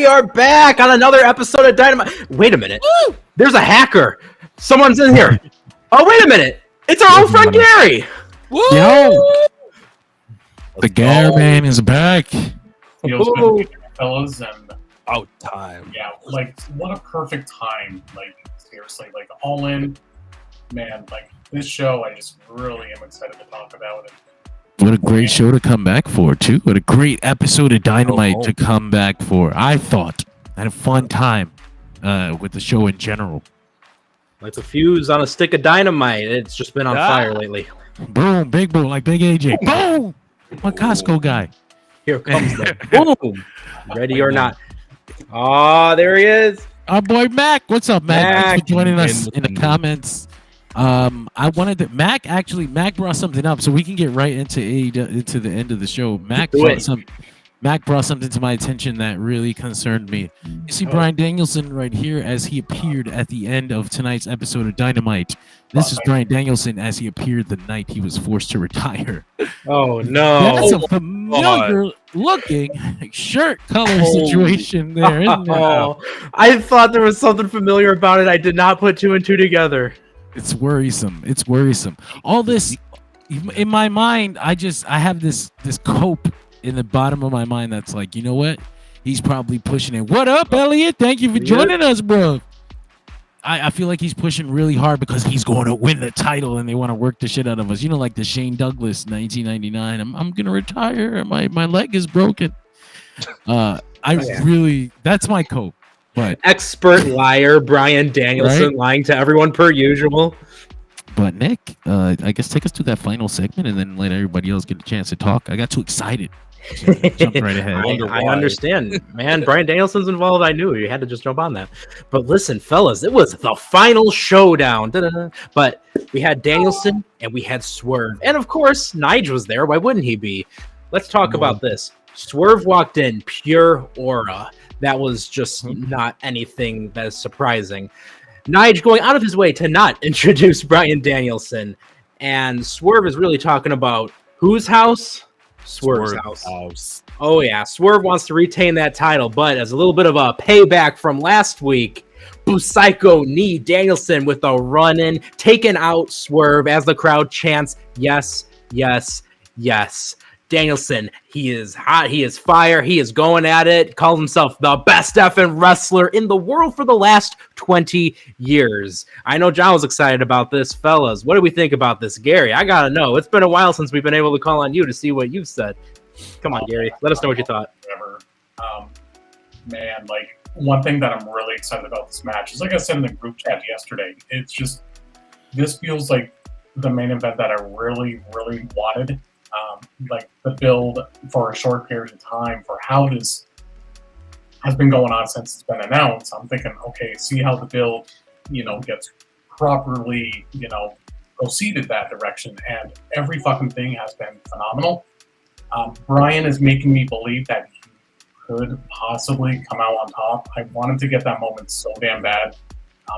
we are back on another episode of Dynamite. Wait a minute. Woo! There's a hacker. Someone's in here. Oh, wait a minute. It's our old friend Gary. Woo! Yo. The Gary man is back. Feels good, fellas, and out time. Yeah, like what a perfect time. Like seriously, like Allin, man. Like this show, I just really am excited to talk about it. What a great show to come back for, too. What a great episode of Dynamite to come back for. I thought I had a fun time with the show in general. Like a fuse on a stick of dynamite. It's just been on fire lately. Boom, big boom, like Big AJ. Boom! I'm a Costco guy. Here comes the boom. Ready or not. Oh, there he is. Our boy Mac. What's up, Mac? Thanks for joining us in the comments. I wanted to Mac brought something up, so we can get right into the end of the show. Mac brought something to my attention that really concerned me. You see Bryan Danielson right here as he appeared at the end of tonight's episode of Dynamite. This is Bryan Danielson as he appeared the night he was forced to retire. Oh no! That's a familiar looking shirt color situation there, isn't it? I thought there was something familiar about it. I did not put two and two together. It's worrisome. It's worrisome. All this in my mind, I have this cope in the bottom of my mind that's like, you know what? He's probably pushing it. What up, Elliot? Thank you for joining us, bro. I feel like he's pushing really hard because he's going to win the title and they want to work the shit out of us. You know, like the Shane Douglas 1999. I'm gonna retire. My leg is broken. That's my cope. But expert liar Bryan Danielson lying to everyone per usual. But Nick, I guess take us to that final segment and then let everybody else get a chance to talk. I got too excited. So jump right ahead. I understand, man. Bryan Danielson's involved. I knew you had to just jump on that. But listen, fellas, it was the final showdown. Da-da-da. But we had Danielson and we had Swerve, and of course, Nige was there. Why wouldn't he be? Let's talk about this. Swerve walked in pure aura. That was just not anything that is surprising. Nige going out of his way to not introduce Bryan Danielson. And Swerve is really talking about whose house? Swerve's house. Oh, yeah. Swerve wants to retain that title, but as a little bit of a payback from last week, Psycho knee Danielson with a run-in, taking out Swerve as the crowd chants, yes, yes, yes. Danielson, he is hot, he is fire, he is going at it, calls himself the best effing wrestler in the world for the last 20 years. I know John was excited about this, fellas. What do we think about this? Gary, I gotta know. It's been a while since we've been able to call on you to see what you've said. Come on, Gary, let us know what you thought. Man, like, one thing that I'm really excited about this match is, like I said in the group chat yesterday, it's just, this feels like the main event that I really, really wanted. Like the build for a short period of time for how this has been going on since it's been announced. I'm thinking, okay, see how the build, gets properly, proceeded that direction, and every fucking thing has been phenomenal. Bryan is making me believe that he could possibly come out on top. I wanted to get that moment so damn bad.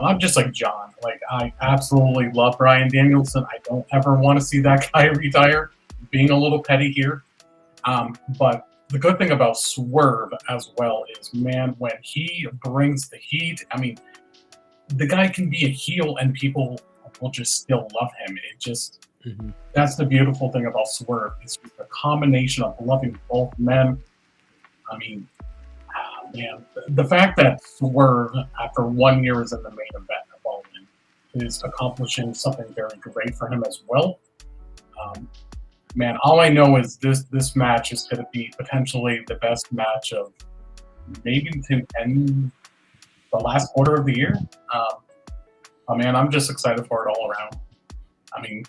I'm just like John. Like, I absolutely love Bryan Danielson. I don't ever want to see that guy retire. Being a little petty here. But the good thing about Swerve as well is, man, when he brings the heat, I mean, the guy can be a heel and people will just still love him. It just, that's the beautiful thing about Swerve. It's just a combination of loving both men. I mean, man, the fact that Swerve, after 1 year, is in the main event of Allin is accomplishing something very great for him as well. Man, all I know is this match is going to be potentially the best match of maybe to end the last quarter of the year. Man, I'm just excited for it all around. I mean,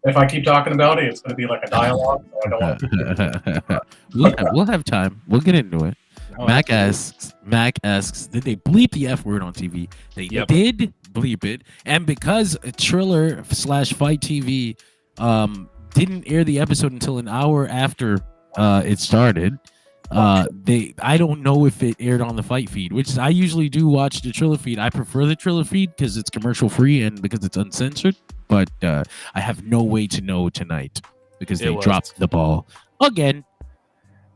if I keep talking about it, it's going to be like a dialogue. So I don't want to. We'll have time. We'll get into it. Mac asks, did they bleep the F word on TV? They did bleep it. And because Triller/Fight TV didn't air the episode until an hour after it started. I don't know if it aired on the Fight feed, which I usually do watch the Triller feed. I prefer the Triller feed because it's commercial free and because it's uncensored. But I have no way to know tonight because they dropped the ball again.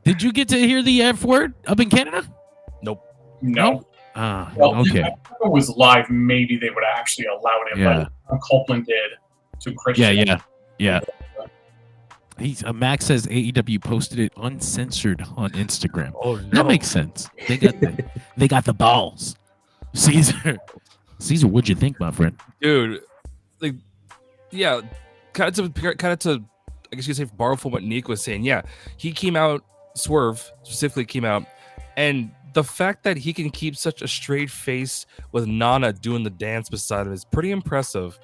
Did you get to hear the F word up in Canada? Nope. No. Okay. If it was live, maybe they would have actually allowed it. Yeah. But Copeland did to Christian. Yeah. Max says AEW posted it uncensored on Instagram. Oh no. That makes sense. They got the balls. Caesar, what'd you think, my friend? Dude, like, yeah, kind of to I guess you could say borrow from what Nick was saying. Yeah, he came out, Swerve specifically came out, and the fact that he can keep such a straight face with Nana doing the dance beside him is pretty impressive.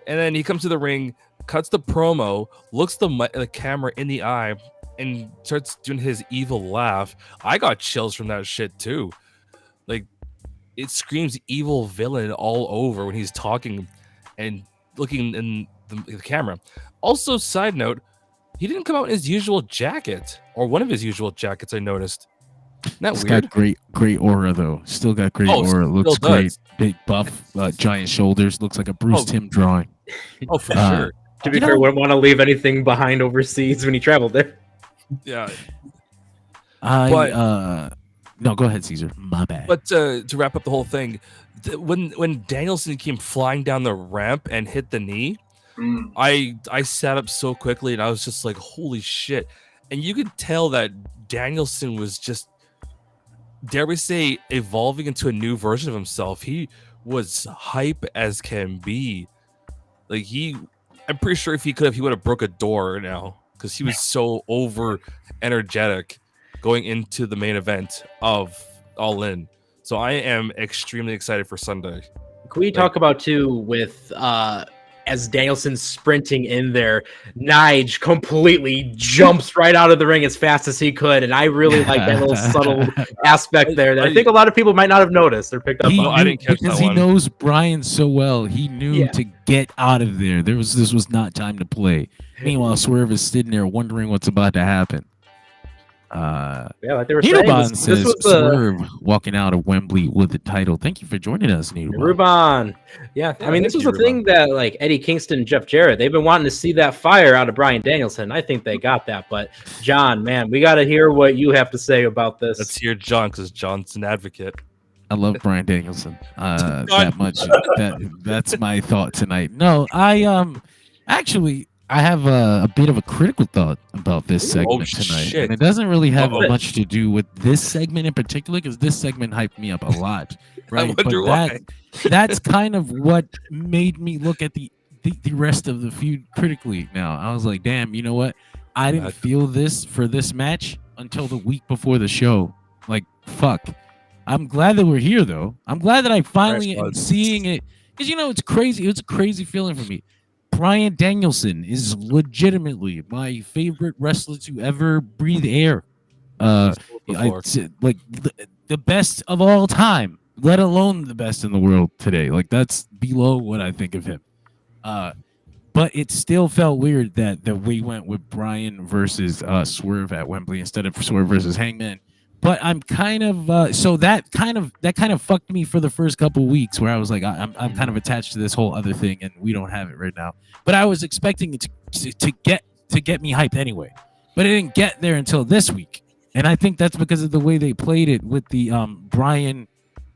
And then he comes to the ring, cuts the promo, looks the camera in the eye, and starts doing his evil laugh. I got chills from that shit too. Like, it screams evil villain all over when he's talking and looking in the camera. Also, side note, he didn't come out in his usual jacket, or one of his usual jackets, I noticed. Isn't that weird? Got great aura though. Still got great aura. Looks great. Big buff, giant shoulders. Looks like a Bruce Timm drawing. Oh, for sure. To be fair, wouldn't want to leave anything behind overseas when he traveled there. Yeah. No, go ahead, Caesar. My bad. But to wrap up the whole thing, when Danielson came flying down the ramp and hit the knee, I sat up so quickly and I was just like, holy shit. And you could tell that Danielson was just, dare we say, evolving into a new version of himself. He was hype as can be. Like, I'm pretty sure if he could have, he would have broke a door now because he was so over energetic going into the main event of Allin. So I am extremely excited for Sunday. Can we talk about too with as Danielson's sprinting in there, Nige completely jumps right out of the ring as fast as he could, and I really like that little subtle aspect there that I think a lot of people might not have noticed or picked up on. I didn't catch because that he one. knows Brian so well. He knew to get out of there. This was not time to play. Meanwhile, Swerve is sitting there wondering what's about to happen. Like they were saying, this was Swerve walking out of Wembley with the title. Thank you for joining us, Ruban. I mean, this was the thing that like Eddie Kingston and Jeff Jarrett, they've been wanting to see that fire out of Bryan Danielson. I think they got that. But John, man, we got to hear what you have to say about this. Let's hear John, because John's an advocate. I love Bryan Danielson that much. That's my thought tonight. No, I have a bit of a critical thought about this segment tonight. Shit. And it doesn't really have much to do with this segment in particular, because this segment hyped me up a lot. Right? I wonder why. That's kind of what made me look at the rest of the feud critically now. I was like, damn, you know what? I didn't feel this for this match until the week before the show. Like, fuck. I'm glad that we're here, though. I'm glad that I finally am seeing it. Because, it's crazy. It's a crazy feeling for me. Bryan Danielson is legitimately my favorite wrestler to ever breathe air. Like the best of all time, let alone the best in the world today. Like, that's below what I think of him. But it still felt weird that we went with Bryan versus Swerve at Wembley instead of Swerve versus Hangman. But I'm kind of so that kind of fucked me for the first couple of weeks, where I was like, I'm kind of attached to this whole other thing, and we don't have it right now. But I was expecting it to get me hyped anyway, but it didn't get there until this week, and I think that's because of the way they played it with the Bryan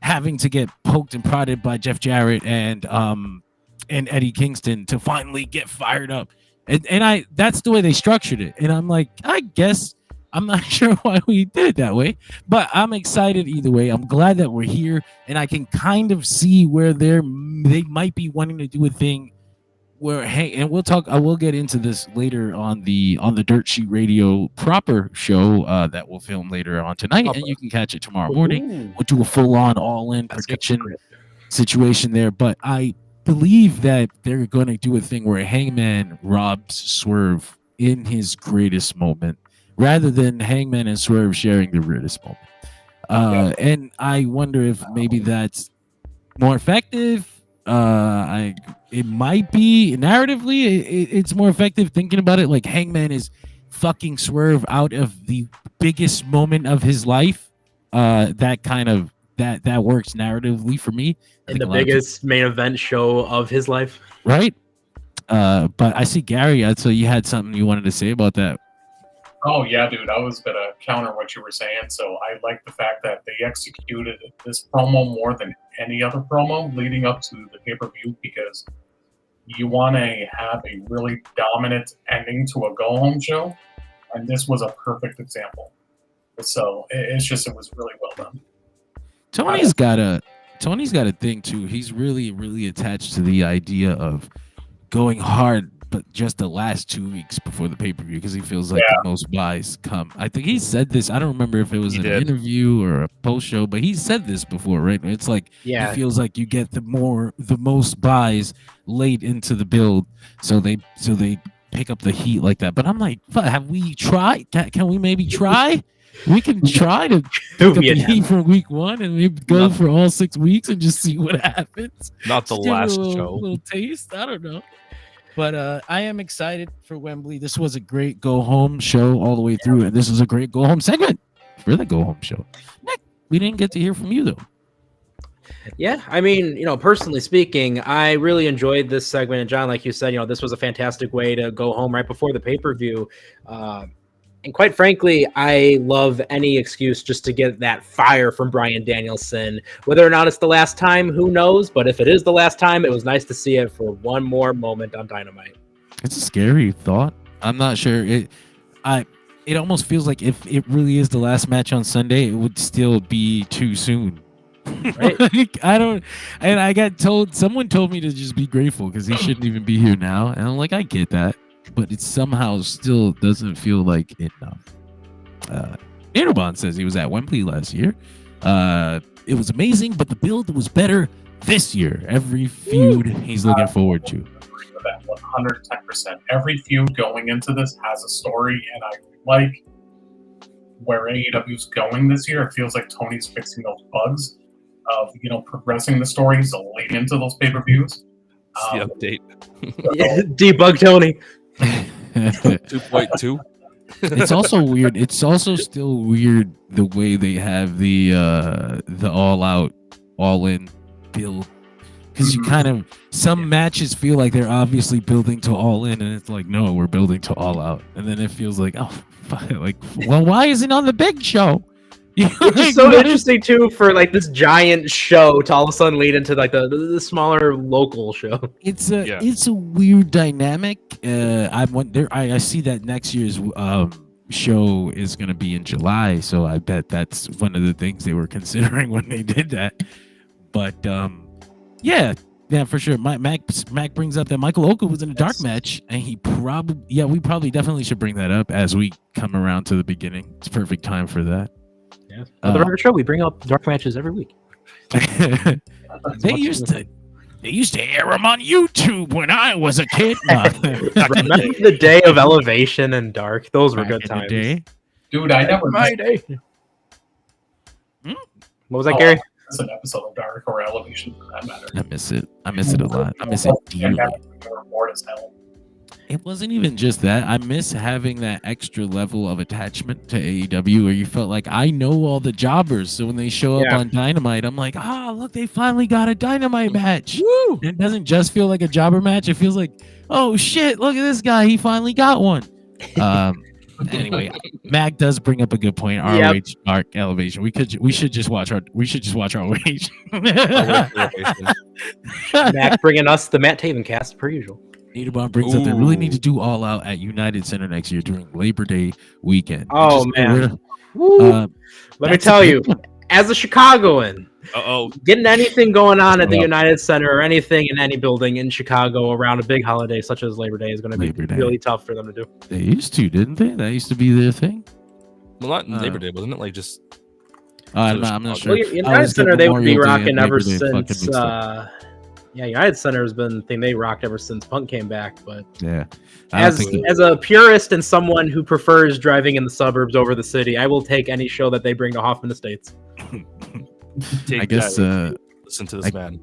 having to get poked and prodded by Jeff Jarrett and Eddie Kingston to finally get fired up, and that's the way they structured it, and I'm like, I guess. I'm not sure why we did it that way, but I'm excited either way. I'm glad that we're here, and I can kind of see where they might be wanting to do a thing where, hey, and we'll talk. I will get into this later on the Dirt Sheet Radio proper show that we'll film later on tonight, and you can catch it tomorrow morning. We'll do a full-on all-in prediction situation there, but I believe that they're going to do a thing where Hangman robs Swerve in his greatest moment, rather than Hangman and Swerve sharing the greatest moment. And I wonder if maybe that's more effective. It might be narratively. It's more effective thinking about it like Hangman is fucking Swerve out of the biggest moment of his life. That works narratively for me. In the biggest main event show of his life. Right. But I see Gary. So you had something you wanted to say about that. Oh yeah, dude. I was gonna counter what you were saying. So I like the fact that they executed this promo more than any other promo leading up to the pay-per-view, because you want to have a really dominant ending to a go-home show, and this was a perfect example. So it was really well done. Tony's got a thing too. He's really attached to the idea of going hard, but just the last 2 weeks before the pay-per-view, because he feels like the most buys come. I think he said this. I don't remember if it was an interview or a post show, but he said this before, right? It's like he feels like you get the most buys late into the build, so they pick up the heat like that. But I'm like, have we tried? Can we maybe try? We can try to pick up the heat for week 1 and maybe go for all 6 weeks and just see what happens. Not the last show. Little taste. I don't know. But I am excited for Wembley. This was a great go-home show all the way through, and this was a great go-home segment for the go-home show. Nick, we didn't get to hear from you, though. Yeah, I mean, personally speaking, I really enjoyed this segment. And John, like you said, this was a fantastic way to go home right before the pay-per-view. And quite frankly, I love any excuse just to get that fire from Bryan Danielson. Whether or not it's the last time, who knows? But if it is the last time, it was nice to see it for one more moment on Dynamite. It's a scary thought. I'm not sure. It almost feels like if it really is the last match on Sunday, it would still be too soon. Right? Someone told me to just be grateful because he shouldn't even be here now. And I'm like, I get that. But it somehow still doesn't feel like enough. Naderbon says he was at Wembley last year. It was amazing, but the build was better this year. Every feud he's looking forward to. That 110%. Every feud going into this has a story, and I like where AEW's going this year. It feels like Tony's fixing those bugs of progressing the stories late into those pay-per-views. The update. Debug Tony. 2.2. It's also weird. It's also still weird the way they have the all out, all in build, because you kind of some matches feel like they're obviously building to all in, and it's like, no, we're building to all out, and then it feels like, well, why isn't it on the big show? It's so interesting too for like this giant show to all of a sudden lead into like the smaller local show. It's a weird dynamic. I see that next year's show is going to be in July, so I bet that's one of the things they were considering when they did that. But yeah, for sure. Mac brings up that Michael Oka was in a dark match, and we probably definitely should bring that up as we come around to the beginning. It's perfect time for that. Yeah. On the Record Show, we bring up dark matches every week. They used to air them on YouTube when I was a kid. Remember the day of Elevation and Dark? Those were good times. Dude, I never my day. What was that, Gary? It's an episode of Dark or Elevation for that matter. I miss it. I miss it a lot. I miss it dearly. It wasn't even just that. I miss having that extra level of attachment to AEW where you felt like I know all the jobbers. So when they show up on Dynamite, I'm like, look, they finally got a Dynamite match. Woo! And it doesn't just feel like a jobber match. It feels like, oh shit, look at this guy. He finally got one. Anyway, Mac does bring up a good point. ROH Dark Elevation. We should just watch our ROH. Mac bringing us the Matt Taven cast per usual. Naderbon brings up they really need to do All Out at United Center next year during Labor Day weekend. Oh, man. Let me tell you, as a Chicagoan, getting anything going on at the United Center or anything in any building in Chicago around a big holiday such as Labor Day is going to be really tough for them to do. They used to, didn't they? That used to be their thing. Well, not Labor Day, wasn't it? Like just... I'm not sure. Well, United Center, they would be rocking ever since... United Center has been the thing they rocked ever since Punk came back. But as a purist and someone who prefers driving in the suburbs over the city, I will take any show that they bring to Hoffman Estates. I guess listen to this man.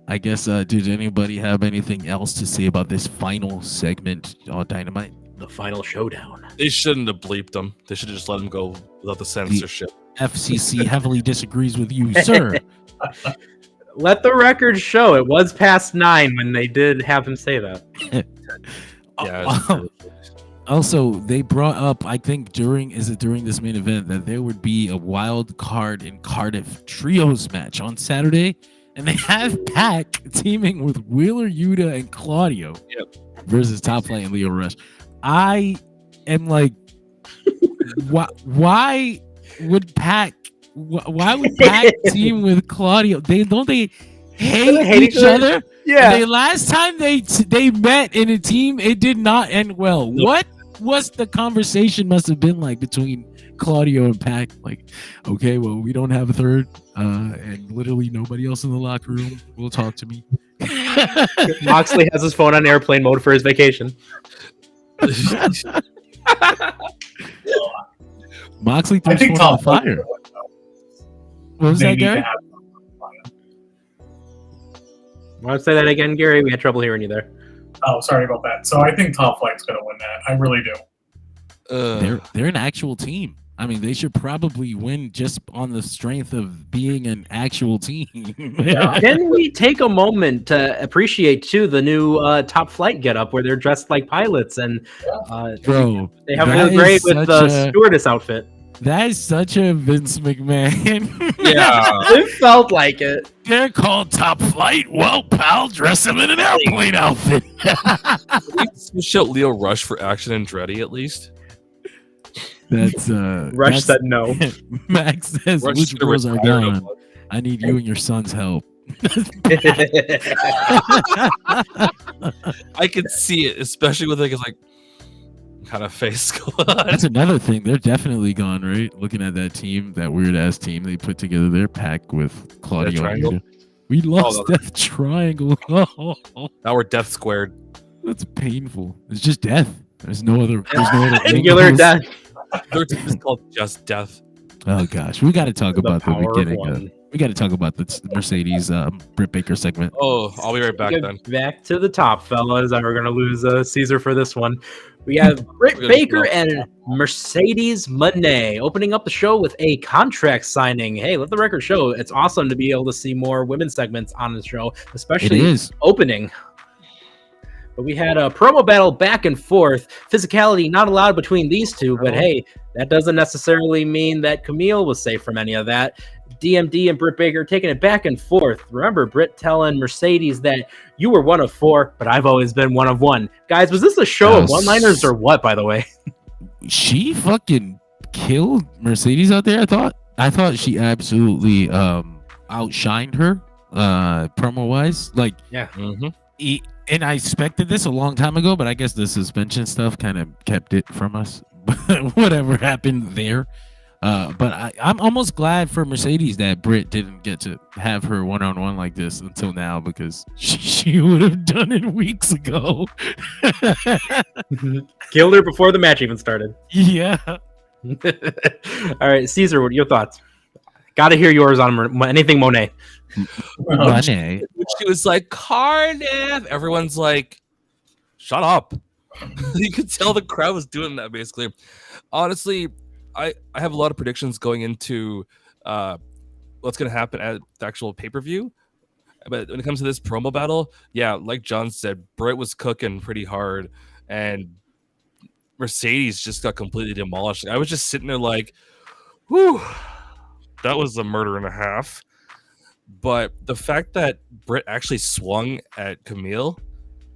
I guess did anybody have anything else to say about this final segment on Dynamite? The final showdown. They shouldn't have bleeped him. They should have just let him go without the censorship. The FCC heavily disagrees with you, sir. Let the record show it was past 9 when they did have him say that. Also, they brought up, I think during this main event, that there would be a wild card in Cardiff trios match on Saturday, and they have Pac teaming with Wheeler Yuta and Claudio versus Top Flight and Leo Rush. I am like, why would Pac team with Claudio? They hate each other. Yeah. Last time they met in a team, it did not end well. Nope. What was the conversation must have been like between Claudio and Pac? Like, okay, well, we don't have a third, and literally nobody else in the locker room will talk to me. Moxley has his phone on airplane mode for his vacation. Moxley I threw think phone on Top Flight fire. could win, though. What was They that, need to Gary? have- Want to say that again, Gary? We had trouble hearing you there. Oh, sorry about that. So I think Top Flight's going to win that. I really do. They're an actual team. I mean, they should probably win just on the strength of being an actual team. Can we take a moment to appreciate too the new Top Flight getup where they're dressed like pilots and Bro, they have that a great is with such the stewardess outfit. that is such a Vince McMahon. Yeah. It felt like it. They're called Top Flight. Well, pal, dress them in an airplane outfit. We show Leo Rush for Action Andretti at least. That's Rush said no. Max says, Rush which should have girls are retired gone? him. I need you and your son's help. I could see it, especially with like his like kind of face going on. That's another thing. They're definitely gone, right? Looking at that team, that weird ass team they put together, their pack with Claudio. And triangle? Yuta. We lost no. Death Triangle. Oh, Now we're Death Squared. that's painful. It's just death. There's no other. Singular angles. death. Their team is called Just Death. Oh gosh, we got to talk about the power of beginning. one. We got to talk about the Mercedes Britt Baker segment. Oh, I'll be right back Get then. back to the top, fellas. We're going to lose Caesar for this one. We have Britt We're gonna Baker go. and Mercedes Moné opening up the show with a contract signing. Hey, let the record show. It's awesome to be able to see more women's segments on the show, It especially is. opening. But we had a promo battle back and forth. Physicality not allowed between these two, but hey, that doesn't necessarily mean that Camille was safe from any of that. DMD and Britt Baker taking it back and forth. Remember, Britt telling Mercedes that you were one of four, but I've always been one of one. Guys, was this a show of one-liners or what, by the way? She fucking killed Mercedes out there. I thought she absolutely outshined her promo wise. Like, Yeah. Mm-hmm. and I expected this a long time ago, but I guess the suspension stuff kind of kept it from us. Whatever happened there. But I'm almost glad for Mercedes that Britt didn't get to have her one-on-one like this until now, because she would have done it weeks ago. Killed her before the match even started. Yeah. All right, Caesar, what are your thoughts? Got to hear yours on anything Monet. Money. She was like, Cardiff. Everyone's like, shut up. You could tell the crowd was doing that basically. Honestly, I have a lot of predictions going into what's going to happen at the actual pay-per-view. But when it comes to this promo battle, yeah, like John said, Britt was cooking pretty hard, and Mercedes just got completely demolished. I was just sitting there like, whew, that was a murder and a half. But the fact that Britt actually swung at Camille,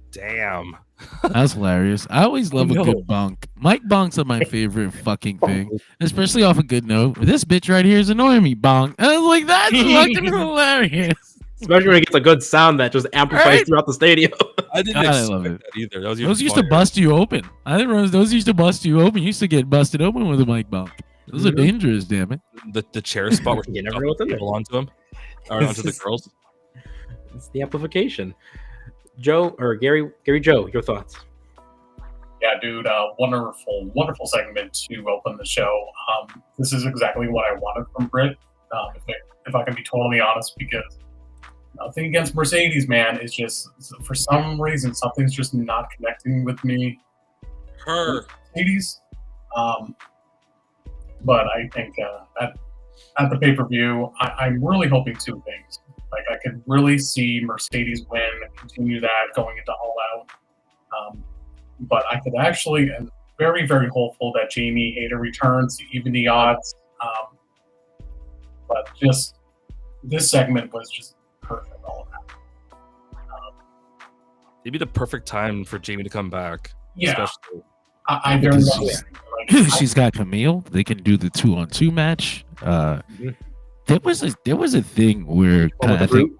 damn. That's hilarious. I always love a good bonk. Mike bonks are my favorite fucking thing, especially off a good note. This bitch right here is annoying me, bonk. And I was like, that's fucking hilarious. Especially when it gets a good sound that just amplifies throughout the stadium. I didn't God, I expect love it. that either. That was Those used to bust you open. I think those used to bust you open. You used to get busted open with a mic bonk. Those are dangerous, damn it. the chair spot where You never know what's in there. people onto him or onto the girls. It's the amplification. Joe or Gary Joe, your thoughts? Yeah, dude, wonderful segment to open the show. This is exactly what I wanted from Britt. If I can be totally honest, because nothing against Mercedes, man. It's just, for some reason, something's just not connecting with me. Her. Mercedes. But I think at the pay-per-view, I'm really hoping two things. Like, I could really see Mercedes win, continue that going into All Out. But I could actually, and very, very hopeful that Jamie Hayter returns to even the odds. But just this segment was just perfect all around. It'd be the perfect time for Jamie to come back. Yeah. Especially. I very much She's got Camille. They can do the 2-on-2 match. There was a thing where I think,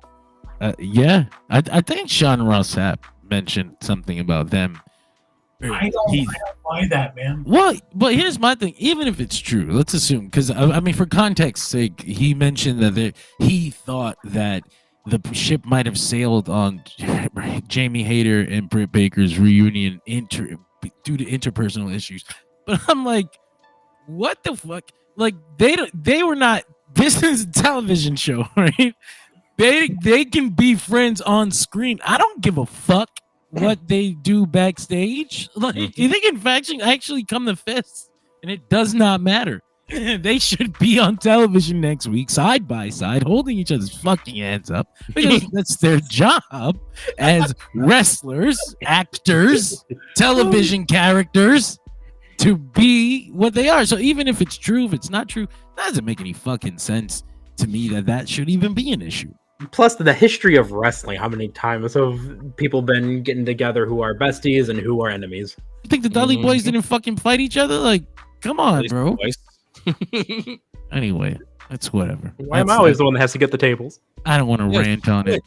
I think Sean Ross Sapp mentioned something about them. I don't buy that, man. Well, but here's my thing. Even if it's true, let's assume, because I mean, for context's sake, he mentioned that he thought that the ship might have sailed on Jamie Hayter and Britt Baker's reunion due to interpersonal issues. But I'm like, what the fuck? Like they were not. This is a television show, right? They can be friends on screen. I don't give a fuck what they do backstage. Like they can actually come to fists, and it does not matter. They should be on television next week, side by side, holding each other's fucking hands up, because that's their job as wrestlers, actors, television characters, to be what they are. So even if it's true, if it's not true, that doesn't make any fucking sense to me that should even be an issue. Plus, the history of wrestling, how many times have people been getting together who are besties and who are enemies? You think the Dudley Boys didn't fucking fight each other? Like, come on, bro. Anyway, it's whatever. Why am I always the one that has to get the tables? I don't want to rant on it.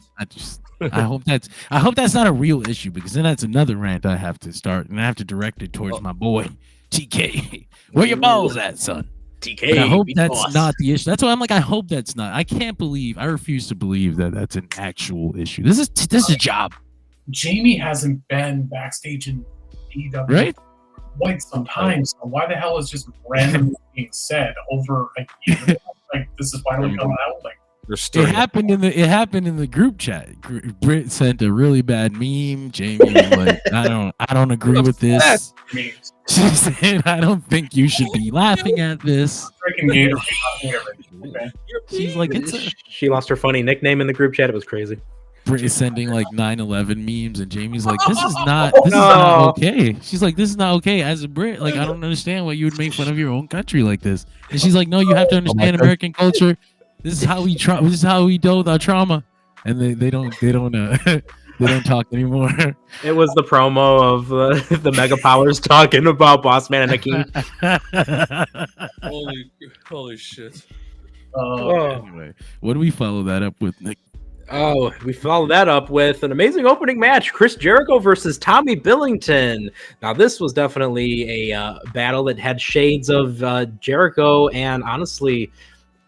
I hope that's not a real issue, because then that's another rant I have to start, and I have to direct it towards my boy TK. Where your balls at, son? TK. I hope that's not the issue. That's why I'm like, I hope that's not. I refuse to believe that that's an actual issue. This is a job. Jamie hasn't been backstage in AEW right? quite some time. So why the hell is just randomly being said over a year? Like, this is finally coming out. Like, it happened in the group chat. Britt sent a really bad meme. Jamie was like, I don't agree with this. She said, I don't think you should be laughing at this. She's like, she lost her funny nickname in the group chat. It was crazy. Britt is sending like 9/11 memes, and Jamie's like, this is not okay. She's like, this is not okay. As a Brit, like, I don't understand why you would make fun of your own country like this. And she's like, no, you have to understand American culture. This is how we This is how we deal with our trauma. And they don't talk anymore. It was the promo of the Mega Powers talking about Boss Man and Hakeem. Holy shit. Anyway, what do we follow that up with, Nick? Oh, we followed that up with an amazing opening match: Chris Jericho versus Tommy Billington. Now, this was definitely a battle that had shades of Jericho, and honestly,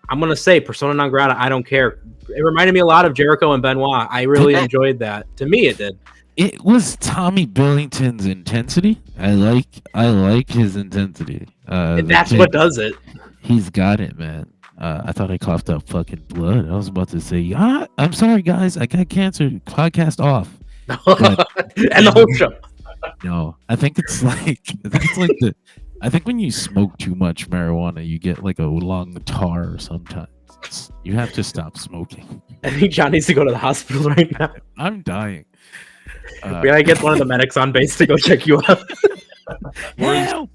I'm gonna say persona non grata. I don't care. It reminded me a lot of Jericho and Benoit. I really enjoyed that. To me, it did. It was Tommy Billington's intensity. I like his intensity. And that's what does it. He's got it, man. I thought I coughed up fucking blood. I was about to say, I'm sorry, guys. I got cancer. Podcast off. And the whole show. No, I think it's like I think when you smoke too much marijuana, you get like a long tar sometimes. You have to stop smoking. I think John needs to go to the hospital right now. I'm dying. We gotta get one of the medics on base to go check you out. Help!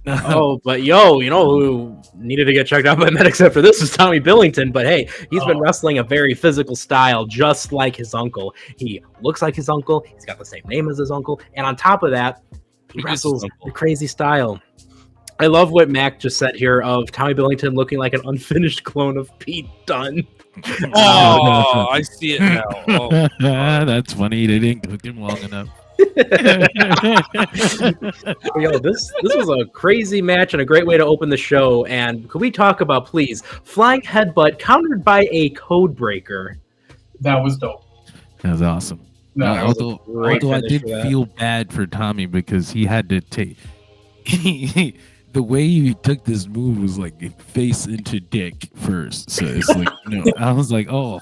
Oh, but you know who needed to get checked out by medics after this was Tommy Billington. But hey, he's been wrestling a very physical style, just like his uncle. He looks like his uncle. He's got the same name as his uncle, and on top of that, he wrestles a crazy style. I love what Mac just said here of Tommy Billington looking like an unfinished clone of Pete Dunne. Oh, I see it now. Oh. That's funny. They didn't cook him long enough. Yo, this was a crazy match and a great way to open the show. And could we talk about, please, flying headbutt countered by a code breaker? That was dope. That was awesome. Although I did feel bad for Tommy because he had to take the way he took this move was like face into dick first. So it's like, no, I was like, oh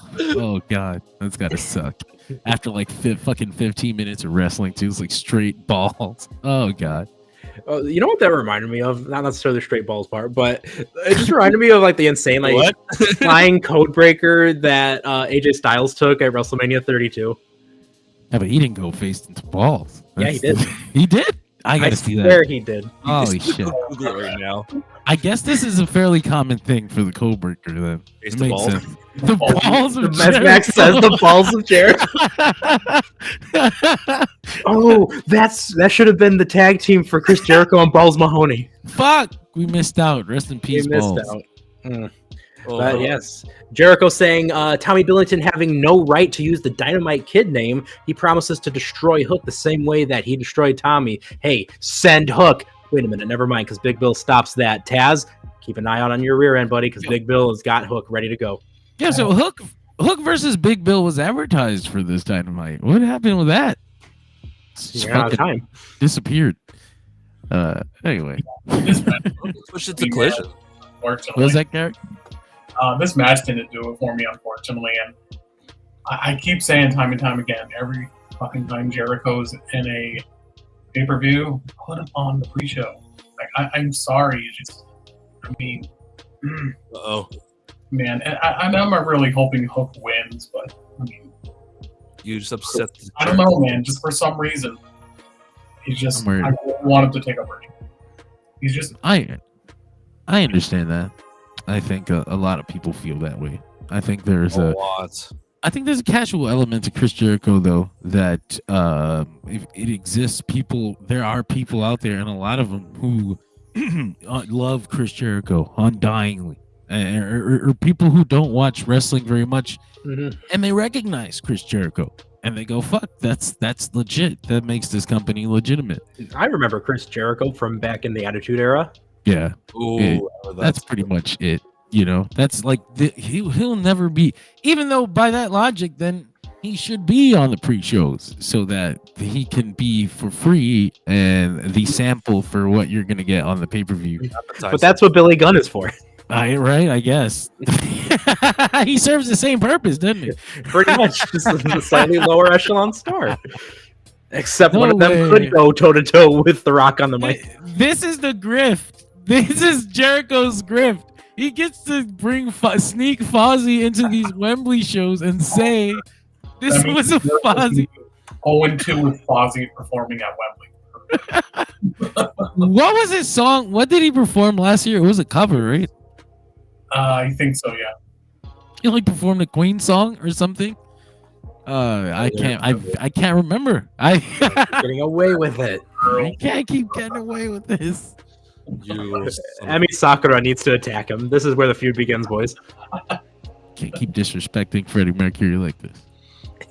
god, that's gotta suck. After like fucking 15 minutes of wrestling too, it's like straight balls. Oh god. You know what that reminded me of? Not necessarily the straight balls part, but it just reminded me of like the insane like flying code breaker that AJ Styles took at WrestleMania 32. Yeah, but he didn't go face into balls. Yeah, he did. He did. I gotta see that. There he did. Holy shit! Google it right now. I guess this is a fairly common thing for the co-worker then. Face It the makes balls. sense. The balls of As Max says, the balls of Jericho. Oh, that should have been the tag team for Chris Jericho and Balls Mahoney. Fuck, we missed out. Rest in peace, We missed balls. out. Oh, But yes, Jericho saying Tommy Billington having no right to use the Dynamite Kid name. He promises to destroy Hook the same way that he destroyed Tommy. Hey, send Hook. Wait a minute, never mind, because Big Bill stops that. Taz, keep an eye out on your rear end, buddy, because Big Bill has got Hook ready to go. Yeah, so Hook versus Big Bill was advertised for this Dynamite. What happened with that? It's You're out of fucking time. disappeared. Anyway, This match, push it to collision. unfortunately, what was that, Garrett? this match didn't do it for me, unfortunately, and I keep saying time and time again, every fucking time Jericho's in a pay-per-view, put him on the pre-show. Like, I'm sorry, it's just, I mean, Uh-oh. man, and I'm not really hoping Hook wins, but I mean, You just upset the I don't know, man. Just for some reason, he's just. I'm worried. I want him to take a break. He's just. I understand that. I think a lot of people feel that way. I think there's a a lot. I think there's a casual element to Chris Jericho, though, that if it exists. There are people out there, and a lot of them who love Chris Jericho undyingly, or people who don't watch wrestling very much, and they recognize Chris Jericho, and they go, "Fuck, that's legit. That makes this company legitimate." I remember Chris Jericho from back in the Attitude Era. Yeah, Ooh, that's pretty much it. You know, that's like he'll never be, even though by that logic, then he should be on the pre-shows so that he can be for free and the sample for what you're gonna get on the pay-per-view. But that's what Billy Gunn is for. Right, I guess. He serves the same purpose, doesn't he? Pretty much, just a slightly lower echelon star. Except No one of them way. could go toe-to-toe with The Rock on the mic. This is the grift. This is Jericho's grift. He gets to bring sneak Fozzy into these Wembley shows and say this was a Fozzy. 0-2 with Fozzy performing at Wembley. What was his song? What did he perform last year? It was a cover, right? I think so, yeah. He like performed a Queen song or something. I can't remember. Getting away with it. I can't keep getting away with this. Emi Sakura needs to attack him. This is where the feud begins, boys. Can't keep disrespecting Freddie Mercury like this.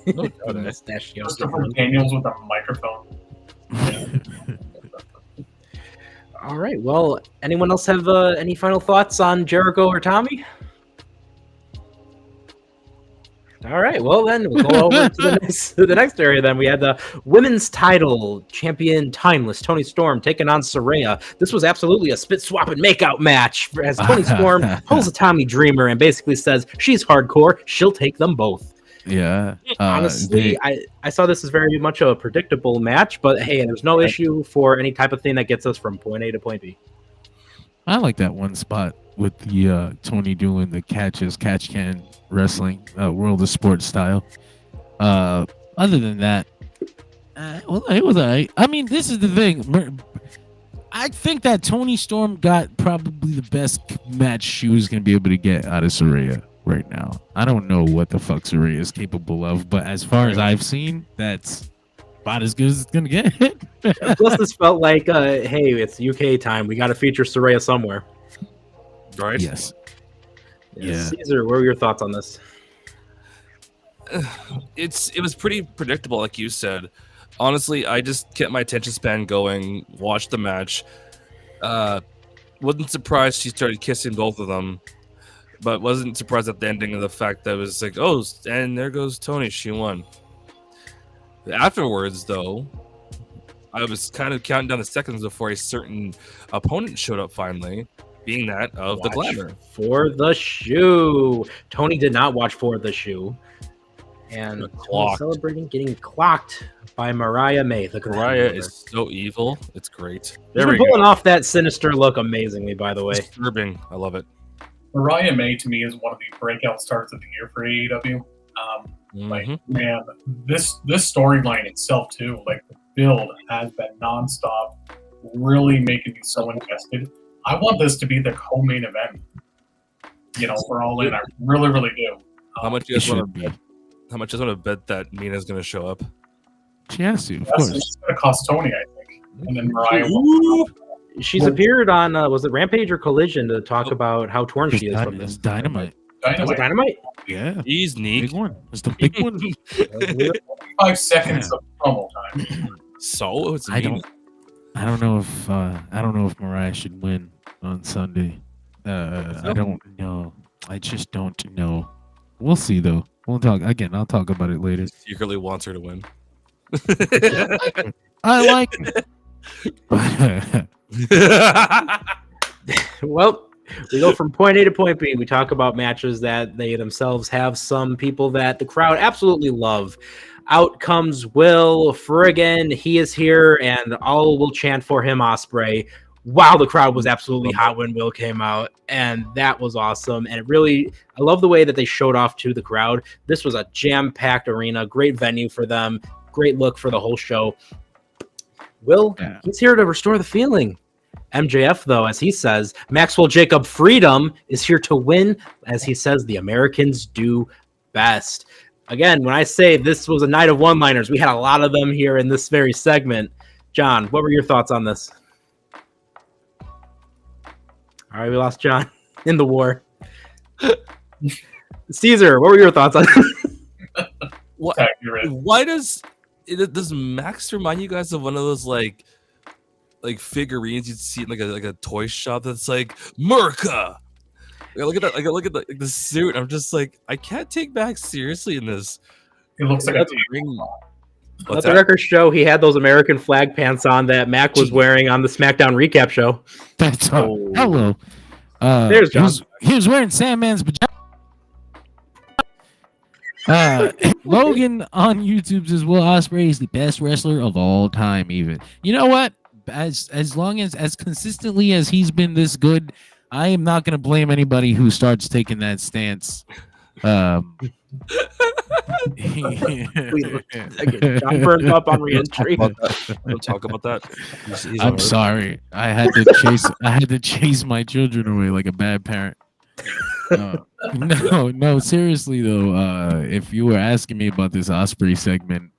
Christopher Daniels with a microphone. All right. Well, anyone else have any final thoughts on Jericho or Tommy? All right. Well, then we'll go over to the next area. Then we had the women's title champion, Timeless Toni Storm, taking on Saraya. This was absolutely a spit swap and makeout match as Toni Storm pulls a Tommy Dreamer and basically says she's hardcore. She'll take them both. Yeah. Honestly, I saw this as very much a predictable match, but hey, there's no issue for any type of thing that gets us from point A to point B. I like that one spot with the Tony doing the catch can wrestling, World of Sports style. Other than that, well, it was alright. I mean, this is the thing. I think that Toni Storm got probably the best match she was going to be able to get out of Saraya right now. I don't know what the fuck Saraya is capable of, but as far as I've seen, that's about as good as it's going to get. Plus, this felt like, hey, it's UK time. We got to feature Saraya somewhere. Right? Yes. Yeah. Caesar, what were your thoughts on this? It was pretty predictable, like you said. Honestly, I just kept my attention span going, watched the match. Wasn't surprised she started kissing both of them, but wasn't surprised at the ending of the fact that it was like, oh, and there goes Toni, she won. Afterwards, though, I was kind of counting down the seconds before a certain opponent showed up finally. Being that of the Glamour. For the Shoe. Toni did not watch For the Shoe. And celebrating getting clocked by Mariah May. The Mariah is so evil. It's great. They're pulling off that sinister look amazingly, by the way. Disturbing. I love it. Mariah May, to me, is one of the breakout stars of the year for AEW. Like, man, this storyline itself, too, like, the build has been nonstop. really making me so invested. I want this to be the co-main event. For All In. I really, really do. How much do you guys want to bet? How much do you want to bet that Mina's going to show up? She has to, of course. It's going to cost Toni, I think. And then Mariah She's appeared on, was it Rampage or Collision to talk about how torn she is from this? Dynamite. Was it Dynamite? Yeah. He's neat. Big one. It's the big one. 5 seconds of promo time. So it's I don't know if Mariah should win on Sunday. I don't know. I just don't know. We'll see though. We'll talk again. I'll talk about it later. Secretly wants her to win. I like it. Well, we go from point A to point B. We talk about matches that they themselves have some people that the crowd absolutely love. Out comes Will Friggin. He is here, and all will chant for him, Ospreay. Wow, the crowd was absolutely hot when Will came out, and that was awesome. And I love the way that they showed off to the crowd. This was a jam-packed arena, great venue for them, great look for the whole show. Will, he's here to restore the feeling. MJF, though, as he says, Maxwell Jacob Freedom is here to win, as he says, the Americans do best. Again, when I say this was a night of one-liners, we had a lot of them here in this very segment. John, what were your thoughts on this? All right, we lost John in the war. Caesar, what were your thoughts on this? Why does Max remind you guys of one of those like figurines you'd see in like a toy shop that's like Merca? Look at that! Look at the suit. I'm just like, I can't take Max seriously in this. It looks like a ring. Let the record show he had those American flag pants on that Mac was wearing on the SmackDown recap show. That's hello. There's John. He was wearing Sandman's pajamas. Logan on YouTube says Will Ospreay is the best wrestler of all time. Even you know what? As long as consistently as he's been this good, I am not going to blame anybody who starts taking that stance. John burned up on re-entry. Don't talk about that. He's I'm sorry. I had to chase my children away like a bad parent. No, seriously though. If you were asking me about this Ospreay segment,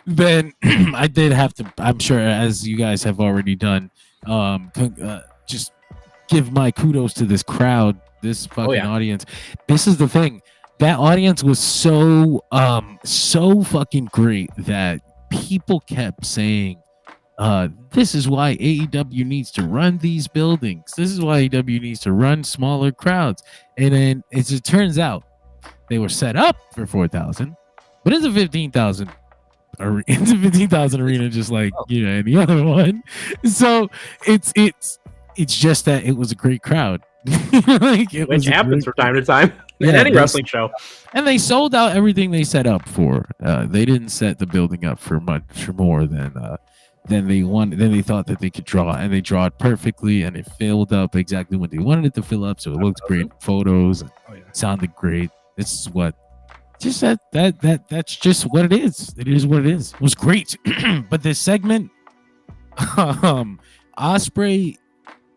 then I did have to. I'm sure, as you guys have already done, just give my kudos to this crowd. This fucking audience. This is the thing. That audience was so fucking great that people kept saying, this is why AEW needs to run these buildings. This is why AEW needs to run smaller crowds. And then as it turns out, they were set up for 4,000, but it's a 15,000 arena, just like any other one. So it's just that it was a great crowd. Which happens from time to time in any wrestling show. And they sold out everything they set up for. They didn't set the building up for much more than they wanted. Then they thought that they could draw, and they draw it perfectly, and it filled up exactly when they wanted it to fill up. So it looked great, photos, and sounded great. This is what. Just that's just what it is. It is what it is. It was great. But this segment, Ospreay.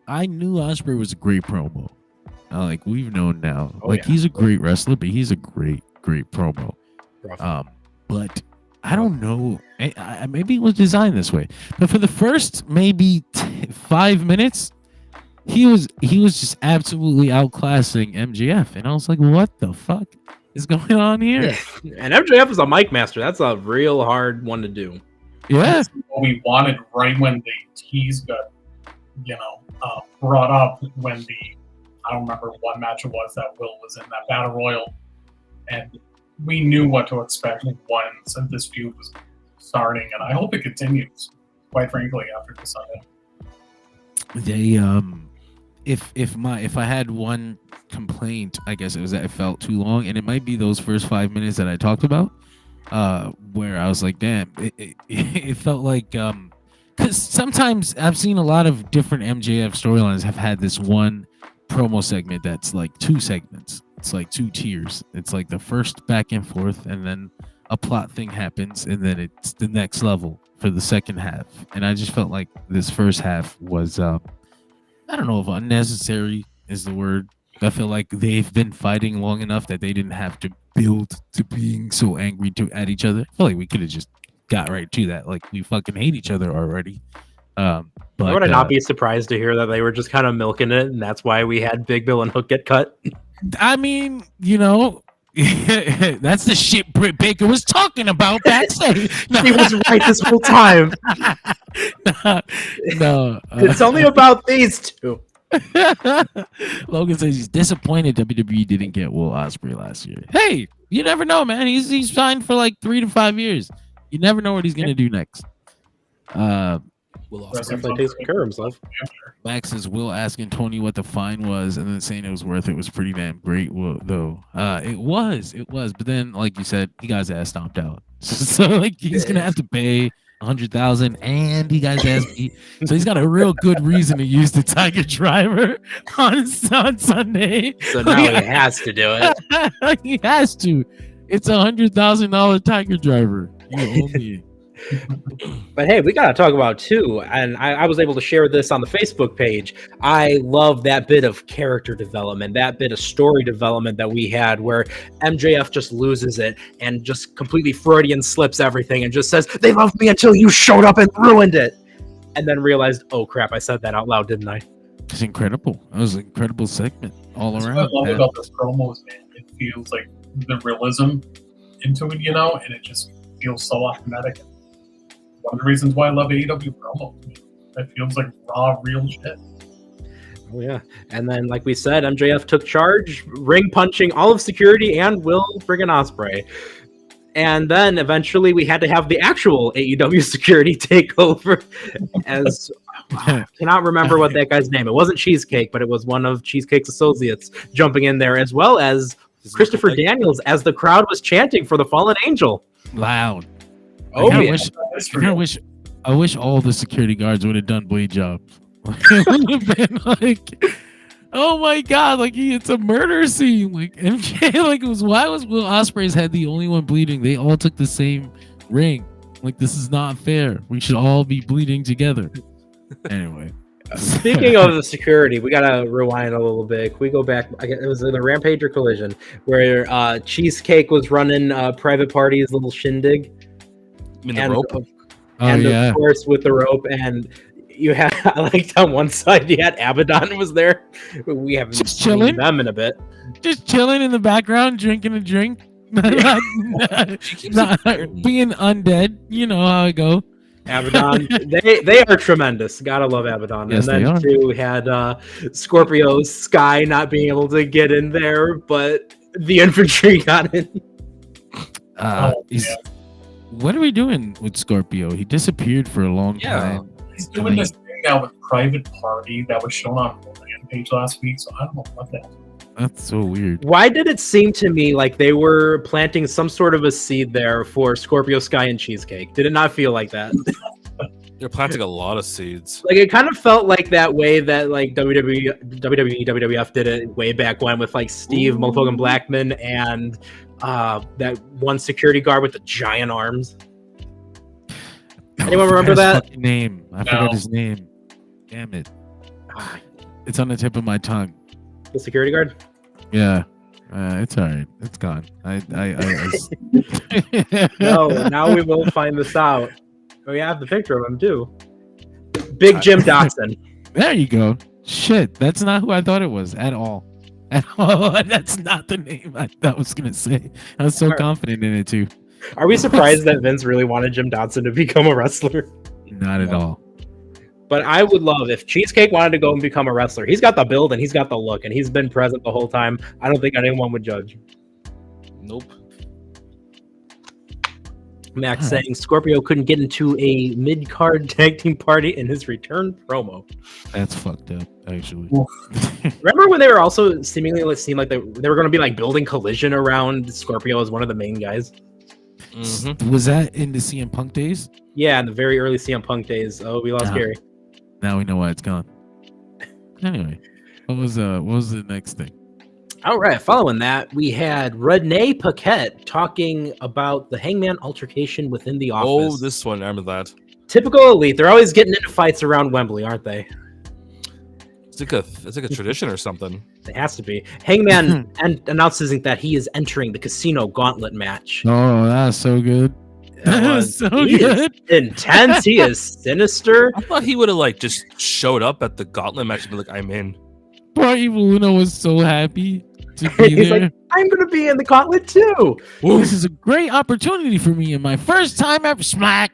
I knew Ospreay was a great promo. Like we've known now. He's a great wrestler, but he's a great promo. But I don't know. Maybe it was designed this way. But for the first maybe 5 minutes, he was just absolutely outclassing MJF, and I was like, "What the fuck is going on here?" And MJF is a mic master. That's a real hard one to do. Yeah, that's what we wanted right when the tease got, brought up when I don't remember what match it was that Will was in, that Battle Royal, and we knew what to expect once this feud was starting, and I hope it continues, quite frankly, after this Sunday. They if I had one complaint, I guess it was that it felt too long, and it might be those first 5 minutes that I talked about, where I was like, damn, it felt like because sometimes I've seen a lot of different MJF storylines have had this one promo segment that's like two segments. It's like two tiers. It's like the first back and forth, and then a plot thing happens, and then it's the next level for the second half, and I just felt like this first half was I don't know if unnecessary is the word. I feel like they've been fighting long enough that they didn't have to build to being so angry at each other. I feel like we could have just got right to that. Like, we fucking hate each other already. But would I not be surprised to hear that they were just kind of milking it, and that's why we had Big Bill and Hook get cut? I mean, that's the shit Britt Baker was talking about backstage. He was right this whole time. No, it's only about these two. Logan says he's disappointed WWE didn't get Will Ospreay last year. Hey, you never know, man. He's signed for like 3 to 5 years. You never know what he's gonna do next. Will Ospreay takes care of himself. Max says Will asking Tony what the fine was and then saying it was worth it was pretty damn great. Though it was, but then like you said, he got his ass stomped out. So like he's gonna have to pay $100,000 and he got his ass beat. So he's got a real good reason to use the Tiger Driver on Sunday. So now he has to do it. He has to. It's $100,000 Tiger Driver. You owe me. But hey, we gotta talk about too, and I was able to share this on the Facebook page. I love that bit of character development, that bit of story development that we had where MJF just loses it and just completely Freudian slips everything and just says, "They loved me until you showed up and ruined it," and then realized, oh crap, I said that out loud, didn't I? It's incredible. It was an incredible segment all around. What I love about this promo is, man, it feels like the realism into it, and it just feels so authentic. One of the reasons why I love AEW promo. It feels like raw, real shit. Oh yeah, and then like we said, MJF took charge, ring punching all of security and Will friggin' Ospreay. And then eventually we had to have the actual AEW security take over. As I cannot remember what that guy's name. It wasn't Cheesecake, but it was one of Cheesecake's associates jumping in there, as well as Christopher Daniels, as the crowd was chanting for the fallen angel. Loud. Oh, I wish all the security guards would have done blade jobs. It would have been like, oh my god, like it's a murder scene. Like MJ, like why was Will Ospreay's head the only one bleeding? They all took the same ring. Like, this is not fair. We should all be bleeding together. Anyway. Speaking of the security, we gotta rewind a little bit. We go back. It was in the Rampage or Collision where Cheesecake was running Private Party's little shindig. In the rope? Of course with the rope, and you had, I liked on one side you had Abaddon was there. We haven't just seen chilling them in a bit. Just chilling in the background, drinking a drink. not being undead. You know how I go. Abaddon, they are tremendous. Gotta love Abaddon. Yes, and then too had Scorpio Sky not being able to get in there, but the infantry got in. What are we doing with Scorpio? He disappeared for a long time. He's doing this thing now with Private Party that was shown on Rampage last week, so I don't know what that is. That's so weird. Why did it seem to me like they were planting some sort of a seed there for Scorpio Sky and Cheesecake? Did it not feel like that? They're planting a lot of seeds. Like, it kind of felt like that way that like WWF did it way back when with like Steve Motherfucking Blackman and that one security guard with the giant arms. Anyone remember that name? I forgot his name. Damn it! It's on the tip of my tongue. The security guard? Yeah. It's all right. It's gone. No, now we will find this out. We have the picture of him too. Big Jim Dotson. There you go. Shit, that's not who I thought it was at all. At all. That's not the name I was gonna say. I was so confident in it too. Are we surprised that Vince really wanted Jim Dotson to become a wrestler? Not at all. But I would love if Cheesecake wanted to go and become a wrestler. He's got the build and he's got the look and he's been present the whole time. I don't think anyone would judge. Nope. Max saying Scorpio couldn't get into a mid-card tag team party in his return promo. That's fucked up, actually. Remember when they were also seemingly seemed like they were going to be like building Collision around Scorpio as one of the main guys? Mm-hmm. Was that in the CM Punk days? Yeah, in the very early CM Punk days. Oh, we lost Gary. Now we know why it's gone. Anyway, what was the next thing? All right, following that, we had Renee Paquette talking about the Hangman altercation within the office. Oh, this one, I remember that. Typical Elite. They're always getting into fights around Wembley, aren't they? It's like a tradition or something. It has to be. Hangman announces that he is entering the Casino Gauntlet match. Oh, that's so good. That's so He good. is intense. He is sinister. I thought he would have like just showed up at the Gauntlet match and be like, "I'm in." Poor Evil Uno was so happy to be He's there. like, I'm gonna be in the Gauntlet too. This is a great opportunity for me in my first time ever. Smack.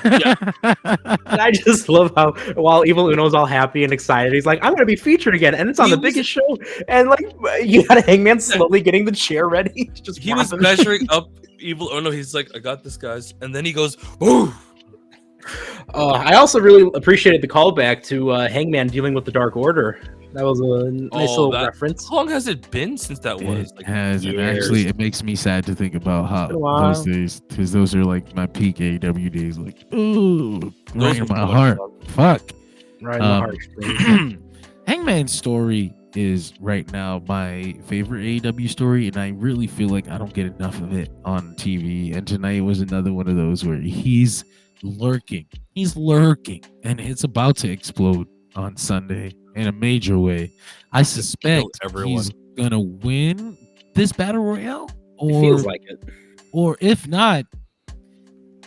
Yeah. And I just love how while Evil Uno's all happy and excited, he's like, I'm gonna be featured again, and it's on the biggest show. And like, you got a Hangman slowly getting the chair ready. Just He was wrapping- measuring up Evil Uno. He's like, "I got this, guys," and then he goes, "Ooh." I also really appreciated the callback to Hangman dealing with the Dark Order. That was a nice little reference. How long has it been since that was? It has, and years. actually, it makes me sad to think about how Been a while. those days, because those are like my peak AEW days. Like, ooh, right in were my so heart. fun. Fuck. Right in the heart. Hangman's story is right now my favorite AEW story, and I really feel like I don't get enough of it on TV. And tonight was another one of those where he's lurking, and it's about to explode on Sunday in a major way. I suspect everyone. he's gonna win this battle royale, It feels like it. or if not,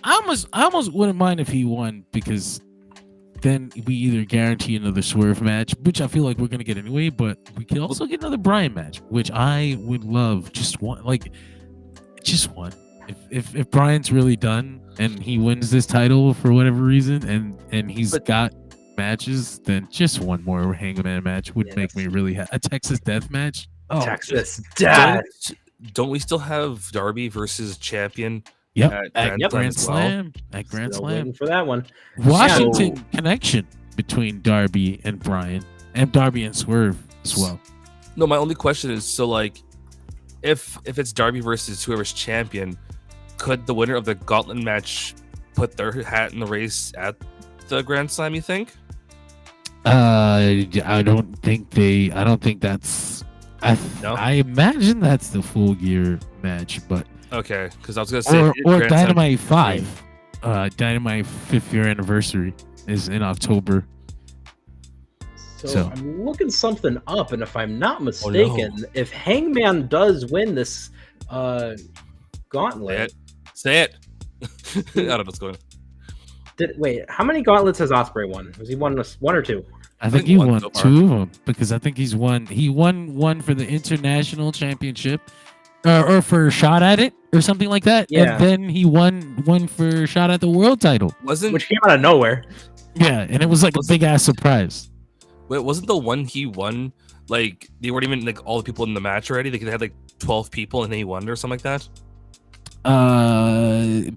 I almost wouldn't mind if he won, because then we either guarantee another Swerve match, which I feel like we're gonna get anyway, but we could also get another Bryan match, which I would love. Just one. If Bryan's really done and he wins this title for whatever reason, and he's got matches, then just one more Hangman match would make me really a Texas Death match. Oh, Texas Death. Don't we still have Darby versus champion? Yep, at Grand as well? Slam. At Grand Still Slam. waiting for that one. Washington connection between Darby and Bryan, and Darby and Swerve as well. No, my only question is, so like, if it's Darby versus whoever's champion, could the winner of the Gauntlet match put their hat in the race at the Grand Slam? You think? I don't think that's. No? I imagine that's the Full Gear match, but Okay, because I was gonna say or Grand Slam- Dynamite 5. Dynamite 5th year anniversary is in October. So I'm looking something up, and if I'm not mistaken, if Hangman does win this gauntlet, Say it. I don't know what's going on. wait, how many gauntlets has Ospreay won? Has he won one or two? I think he won 2 of them, because I think he won one for the international championship, or for a shot at it or something like that. Yeah. And then he won one for a shot at the world title. Which came out of nowhere. Yeah, and it was like a big ass surprise. Wait, wasn't the one he won like they weren't even like all the people in the match already? They had like 12 people and then he won or something like that?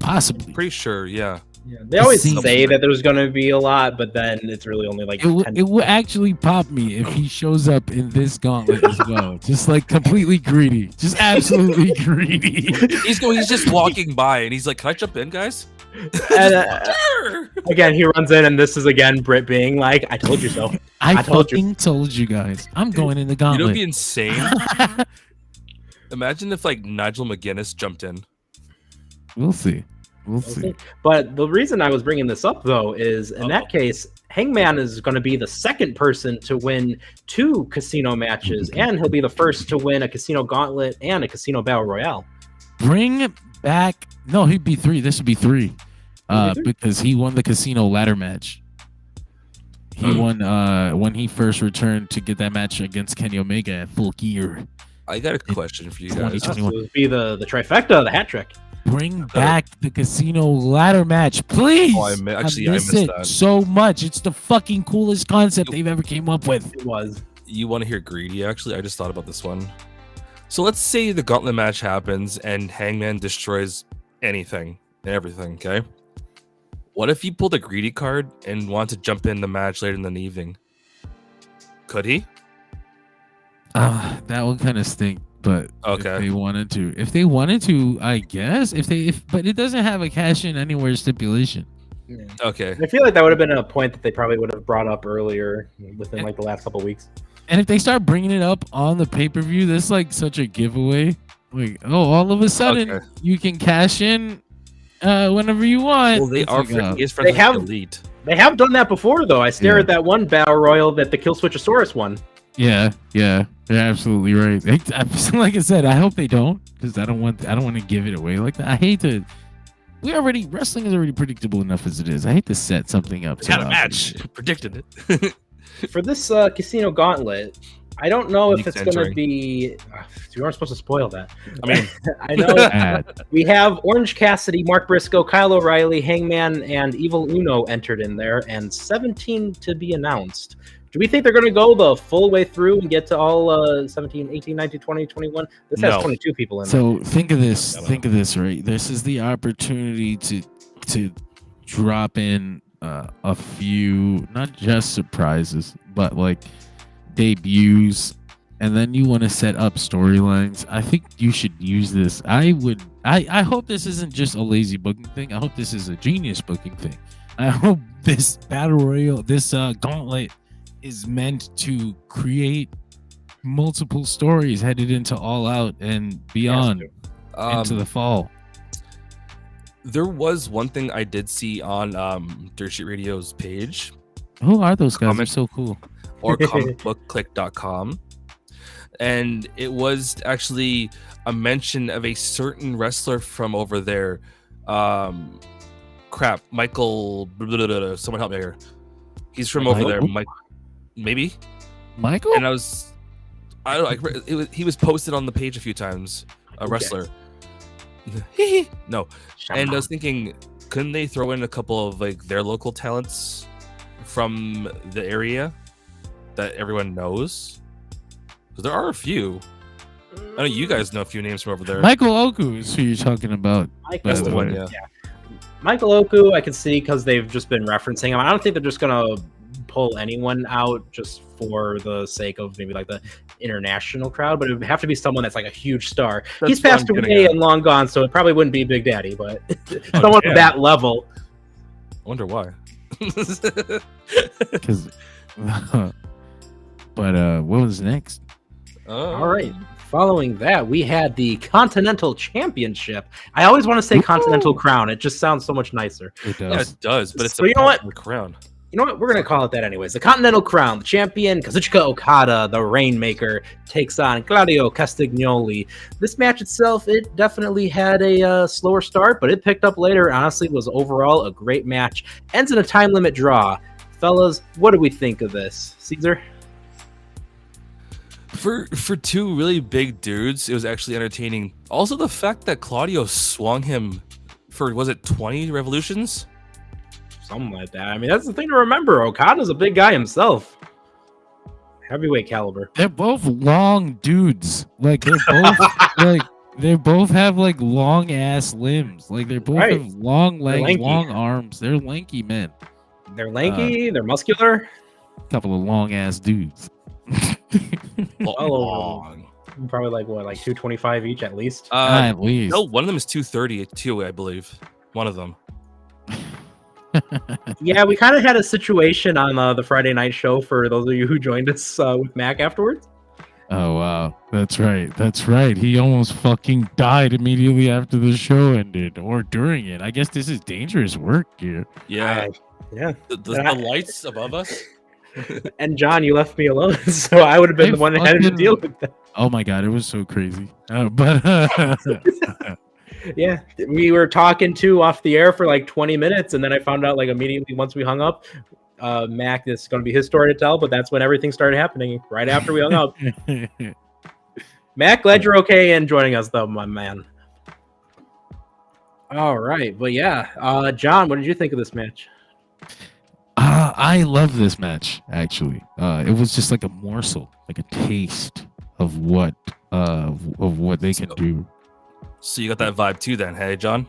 Possibly. Pretty sure, yeah. Yeah, they always seems say that there's going to be a lot, but then it's really only like 10. It would actually pop me if he shows up in this gauntlet as well. Just like completely greedy. Just absolutely greedy. He's just walking by and he's like, "Can I jump in, guys?" And, again, he runs in, and this is again Britt being like, "I told you so." I told you. fucking told you guys. I'm going in the You know, gauntlet. it'd be insane. Imagine if like Nigel McGuinness jumped in. We'll see. We'll see. But the reason I was bringing this up, though, is in that case, Hangman is going to be the second person to win 2 casino matches, and he'll be the first to win a casino gauntlet and a casino battle royale. Bring back. No, he'd be 3. This would be 3. Because he won the casino ladder match. He won when he first returned to get that match against Kenny Omega at Full Gear. I got a question for you guys. 2021. So it would be the trifecta, the hat trick. Bring back the casino ladder match, please. Oh, I miss missed it that. so much. It's the fucking coolest concept they've ever came up with. It was. You want to hear greedy? Actually, I just thought about this one. So let's say the gauntlet match happens and Hangman destroys anything and everything. Okay. What if he pulled a greedy card and wanted to jump in the match later in the evening? Could he? That would kind of stink. But Okay. if they wanted to, I guess. But it doesn't have a cash in anywhere stipulation. Yeah. Okay. I feel like that would have been a point that they probably would have brought up earlier within like the last couple of weeks. And if they start bringing it up on the pay-per-view, that's like such a giveaway. Like, oh, all of a sudden Okay. you can cash in whenever you want. Well, they It's are like, he is friends They with have- the elite. They have done that before, though. I stare Yeah. at that one battle royal that the Killswitchosaurus won. yeah, you're absolutely right. Like I said, I hope they don't, because I don't want to give it away like that. I hate to. Wrestling is already predictable enough as it is. I hate to set something up. Had a match. Predicted it. For this Casino Gauntlet, I don't know if Nick's it's going to entering. be. You aren't supposed to spoil that. I mean, I know Bad. we have Orange Cassidy, Mark Briscoe, Kyle O'Reilly, Hangman, and Evil Uno entered in there, and 17 to be announced. Do we think they're going to go the full way through and get to all 17, 18, 19, 20, 21? This has No. 22 people in there. So think of this, right? This is the opportunity to drop in a few, not just surprises, but like debuts, and then you want to set up storylines. I think you should use this. I hope this isn't just a lazy booking thing. I hope this is a genius booking thing. I hope this battle royal, this gauntlet, is meant to create multiple stories headed into All Out and beyond into the fall. there was one thing I did see on Dirt Sheet Radio's page Who are those guys? They're Comment. so cool. or comicbookclick.com, and it was actually a mention of a certain wrestler from over there. Michael. Someone help me here. He's from over there. Michael? Maybe. Michael? And I don't know. He was posted on the page a few times. A wrestler. No. And I was thinking, couldn't they throw in a couple of like their local talents from the area that everyone knows? Because there are a few. I know you guys know a few names from over there. Michael Oku is who you're talking about. That's the by one, way. yeah. Michael Oku, I can see because they've just been referencing him. I don't think they're just gonna pull anyone out just for the sake of maybe like the international crowd, but it would have to be someone that's like a huge star. That's He's what passed I'm getting away at. and long gone, so it probably wouldn't be Big Daddy, but Oh, someone damn. at that level. I wonder why. 'Cause- but what was next? All right. Following that, we had the Continental Championship. I always want to say Continental Crown. It just sounds so much nicer. It Yeah, does. it does, but it's So you know what? crown. You know what? We're going to call it that anyways. The Continental Crown. The champion, Kazuchika Okada, the Rainmaker, takes on Claudio Castagnoli. This match itself, it definitely had a slower start, but it picked up later. Honestly, it was overall a great match. Ends in a time limit draw. Fellas, what do we think of this? Caesar? For two really big dudes, it was actually entertaining. Also, the fact that Claudio swung him for, was it 20 revolutions? Something like that. I mean, that's the thing to remember. Okada's a big guy himself. Heavyweight caliber. They're both long dudes. Like they're both like they both have like long ass limbs. Like they both Right. have long legs, lanky. long arms. They're lanky men. They're lanky, they're muscular. Couple of long ass dudes. Long. Probably like what, like 225 each at least. At least. No, one of them is 230 too, I believe. One of them. Yeah, we kind of had a situation on the Friday night show for those of you who joined us with Mac afterwards. Oh wow, that's right. That's right. He almost fucking died immediately after the show ended, or during it. I guess this is dangerous work here. Yeah. Yeah. The lights above us. And John, you left me alone, so I would have been I the one that had to fucking- deal with that. Oh my god, it was so crazy. But Yeah, we were talking too off the air for like 20 minutes, and then I found out like immediately once we hung up, Mac, this is going to be his story to tell, but that's when everything started happening right after we hung up. Mac, glad you're okay and joining us though, my man. All right, but yeah, John, what did you think of this match? I love this match. Actually, it was just like a morsel, like a taste of what they can do. So you got that vibe too then, hey John?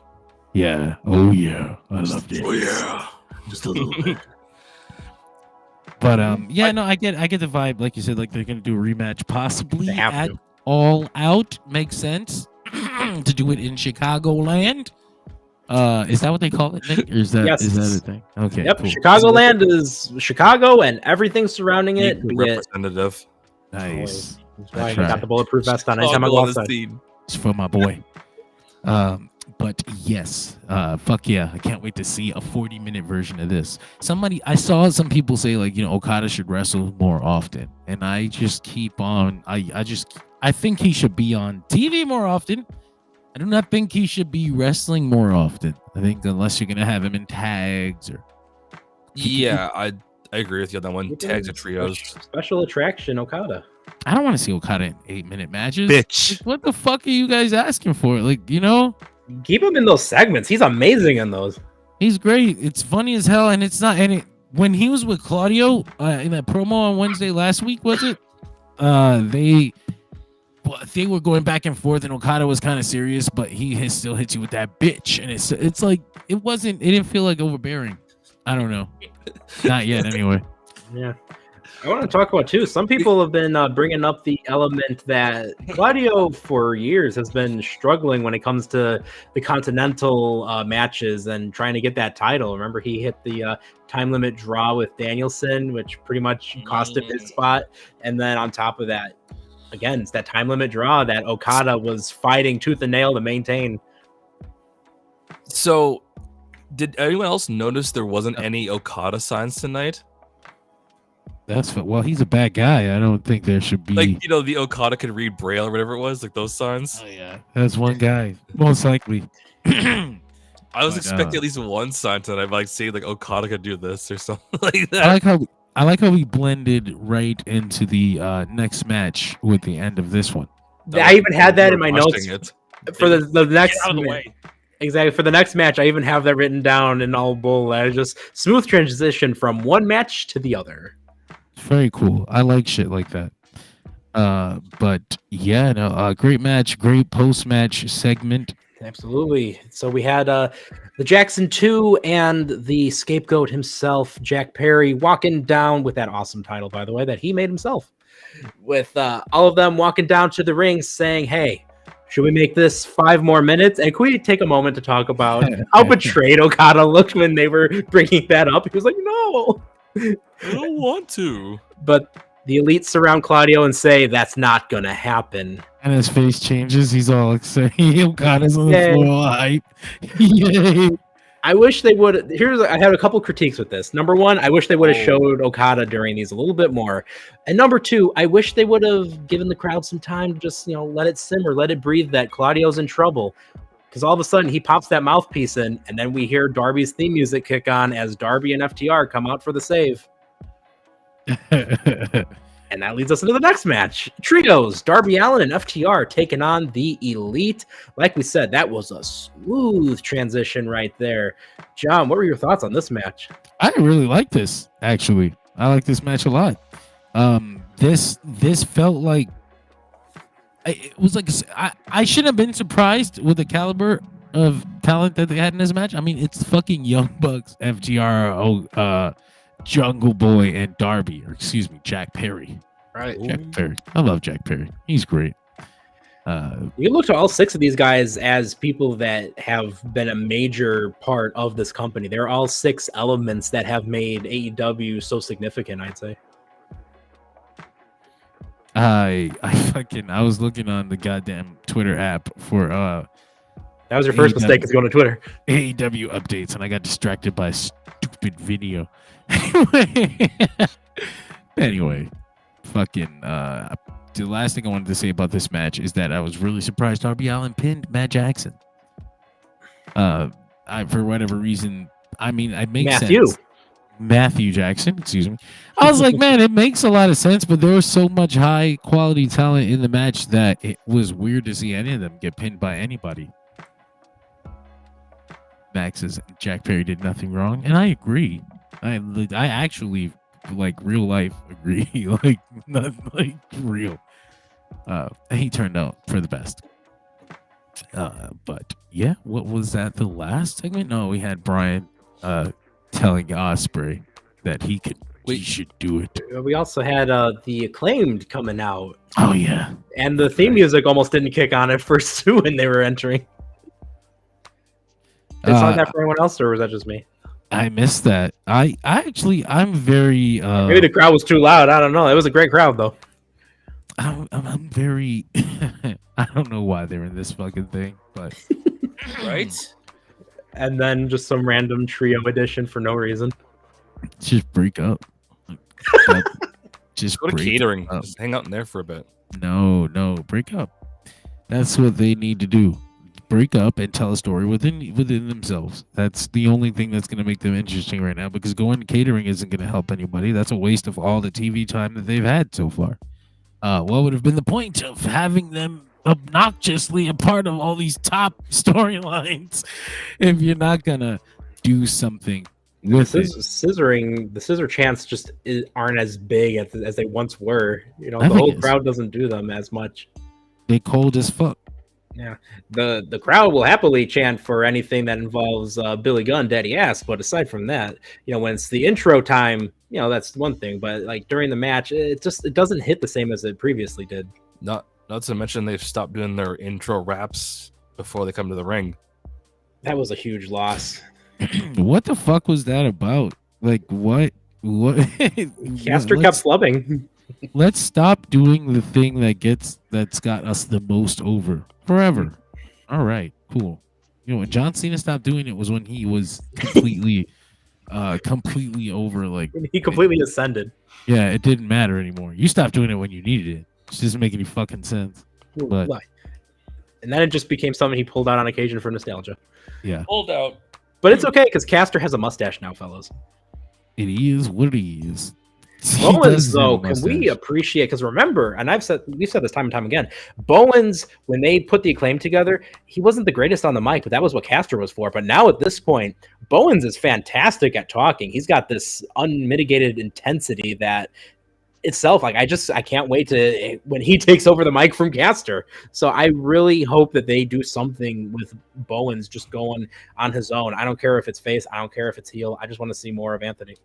Yeah. Oh yeah. I loved it. Oh yeah. Just a little bit. But yeah, no, I get the vibe. Like you said, like they're gonna do a rematch, possibly They have at to. All Out. Makes sense to do it in Chicagoland. Is that what they call it, Nick? Or is that Yes. is that a thing? Okay. Yep, cool. Chicagoland is Chicago and everything surrounding it. Be it Representative. Nice. That's why I right. got the bulletproof vest on anytime I go On the outside. scene. It's for my boy. But yes, fuck yeah, I can't wait to see a 40-minute version of this. I saw some people say like, Okada should wrestle more often, and I just keep on. I think he should be on TV more often. I do not think he should be wrestling more often. I think unless you're gonna have him in tags or. Yeah, I agree with you on that one. Tags and trios. Special attraction, Okada. I don't want to see Okada in 8-minute matches. Bitch. Like, what the fuck are you guys asking for? Like, Keep him in those segments. He's amazing in those. he's great. It's funny as hell, and it's not. When he was with Claudio in that promo on Wednesday last week, was it? They were going back and forth, and Okada was kind of serious, but he still hits you with that bitch, and it's like it didn't feel like overbearing. I don't know, not yet anyway. Yeah. I want to talk about too. Some people have been bringing up the element that Claudio for years has been struggling when it comes to the Continental matches and trying to get that title. Remember, he hit the time limit draw with Danielson, which pretty much cost him his spot. And then on top of that, again, it's that time limit draw that Okada was fighting tooth and nail to maintain. So, did anyone else notice there wasn't any Okada signs tonight? Well, he's a bad guy. I don't think there should be like the Okada could read Braille or whatever it was, like those signs. Oh yeah, that's one guy most likely. I was expecting at least one sign tonight. I'd like say like Okada could do this or something like that. I like how we blended right into the next match with the end of this one. I even had that in my notes for the next. Get out of the way. Exactly. For the next match, I even have that written down in all bull. I just smooth transition from one match to the other. Very cool. I like shit like that. But yeah, no, great match, great post-match segment. Absolutely. So we had the Jackson 2 and the scapegoat himself, Jack Perry, walking down with that awesome title, by the way, that he made himself. With all of them walking down to the ring saying, hey, should we make this 5 more minutes? And can we take a moment to talk about how betrayed Okada looked when they were bringing that up? He was like, no. I don't want to. But the Elite surround Claudio and say that's not gonna happen. And his face changes. He's all excited. Okada's on the floor. Hype. Yay. I wish they would. I had a couple critiques with this. Number one, I wish they would have showed Okada during these a little bit more. And number two, I wish they would have given the crowd some time to just let it simmer, let it breathe. That Claudio's in trouble. Because all of a sudden he pops that mouthpiece in, and then we hear Darby's theme music kick on as Darby and FTR come out for the save. And that leads us into the next match. Trios, Darby Allin and FTR taking on the Elite. Like we said, that was a smooth transition right there. John, what were your thoughts on this match? I really like this, actually. I like this match a lot. This felt like it was like I shouldn't have been surprised with the caliber of talent that they had in this match. I mean, it's fucking Young Bucks, FTR, Jungle Boy, and Darby, or excuse me, Jack Perry. Right. Jack Perry. I love Jack Perry. He's great. You look to all 6 of these guys as people that have been a major part of this company. They're all 6 elements that have made AEW so significant, I'd say. I was looking on the goddamn Twitter app for that was your first mistake, is going to Twitter. AEW updates, and I got distracted by a stupid video. Anyway, fucking the last thing I wanted to say about this match is that I was really surprised Darby Allin pinned Matt Jackson. For whatever reason, I mean, it makes sense. Matthew Jackson, excuse me. I was like, man, it makes a lot of sense, but there was so much high quality talent in the match that it was weird to see any of them get pinned by anybody. Max says Jack Perry did nothing wrong, and I agree. I actually, like, real life agree. Like, not like real. He turned out for the best. But yeah, what was that? The last segment? No, we had Brian telling Ospreay that he should do it. We also had the Acclaimed coming out. Oh yeah, and the theme music almost didn't kick on at first too when they were entering. Did song that for anyone else, or was that just me? I missed that. I'm very. Maybe the crowd was too loud. I don't know. It was a great crowd though. I'm very. I don't know why they're in this fucking thing, but Right? And then just some random trio edition for no reason. Just break up. Just Go to break catering. up. Just hang out in there for a bit. No, break up. That's what they need to do. Break up and tell a story within themselves. That's the only thing that's going to make them interesting right now, because going to catering isn't going to help anybody. That's a waste of all the TV time that they've had so far. What would have been the point of having them obnoxiously a part of all these top storylines if you're not going to do something with it? The scissor chants just aren't as big as they once were. You know, I the think whole crowd doesn't do them as much. They cold as fuck. Yeah, the crowd will happily chant for anything that involves Billy Gunn, Daddy Ass. But aside from that, you know, when it's the intro time, you know, that's one thing. But like during the match, it doesn't hit the same as it previously did. Not to mention they've stopped doing their intro raps before they come to the ring. That was a huge loss. What the fuck was that about? Like what? Caster kept flubbing. Let's stop doing the thing that's got us the most over forever. All right, cool. You know, when John Cena stopped doing it was when he was completely over. Like He completely ascended. Yeah, it didn't matter anymore. You stopped doing it when you needed it. It doesn't make any fucking sense. But and then it just became something he pulled out on occasion for nostalgia. Yeah, Pulled out. But it's okay because Caster has a mustache now, fellas. it is what it is. Bowens, though, can we appreciate? Because remember, and we've said this time and time again, Bowens, when they put the Acclaim together, he wasn't the greatest on the mic, but that was what Caster was for. But now at this point, Bowens is fantastic at talking. He's got this unmitigated intensity that itself, like I can't wait to when he takes over the mic from Caster. So I really hope that they do something with Bowens just going on his own. I don't care if it's face, I don't care if it's heel. I just want to see more of Anthony.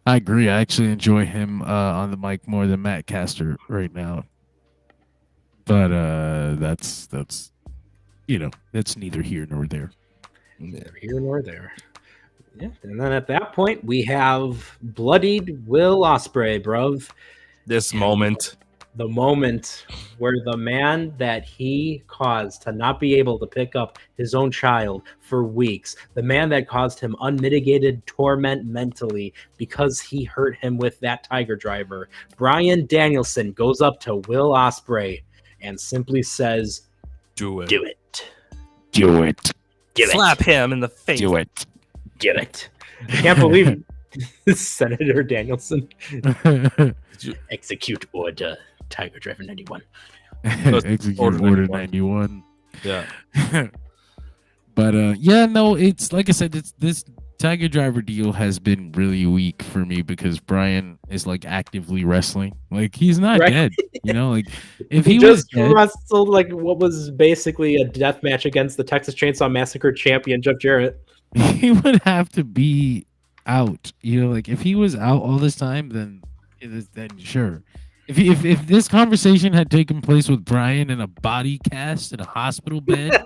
I agree. I actually enjoy him on the mic more than Matt Caster right now. But that's you know, that's neither here nor there. Neither here nor there. Yeah, and then at that point we have bloodied Will Ospreay, bruv. This moment. The moment where the man that he caused to not be able to pick up his own child for weeks, the man that caused him unmitigated torment mentally because he hurt him with that Tiger Driver, Bryan Danielson goes up to Will Ospreay and simply says, Do it. Do it. Do it. Give Slap it. him in the face. Do it. Give it. I can't believe Senator Danielson. Execute order. Tiger Driver 91. Execute Order 91. Yeah. But yeah, no, it's like I said, this Tiger Driver deal has been really weak for me because Bryan is like actively wrestling. Like he's not dead, you know. Like if he was just dead, wrestled like what was basically a death match against the Texas Chainsaw Massacre champion Jeff Jarrett. he would have to be out. You know, like if he was out all this time, then sure. If this conversation had taken place with Bryan in a body cast in a hospital bed,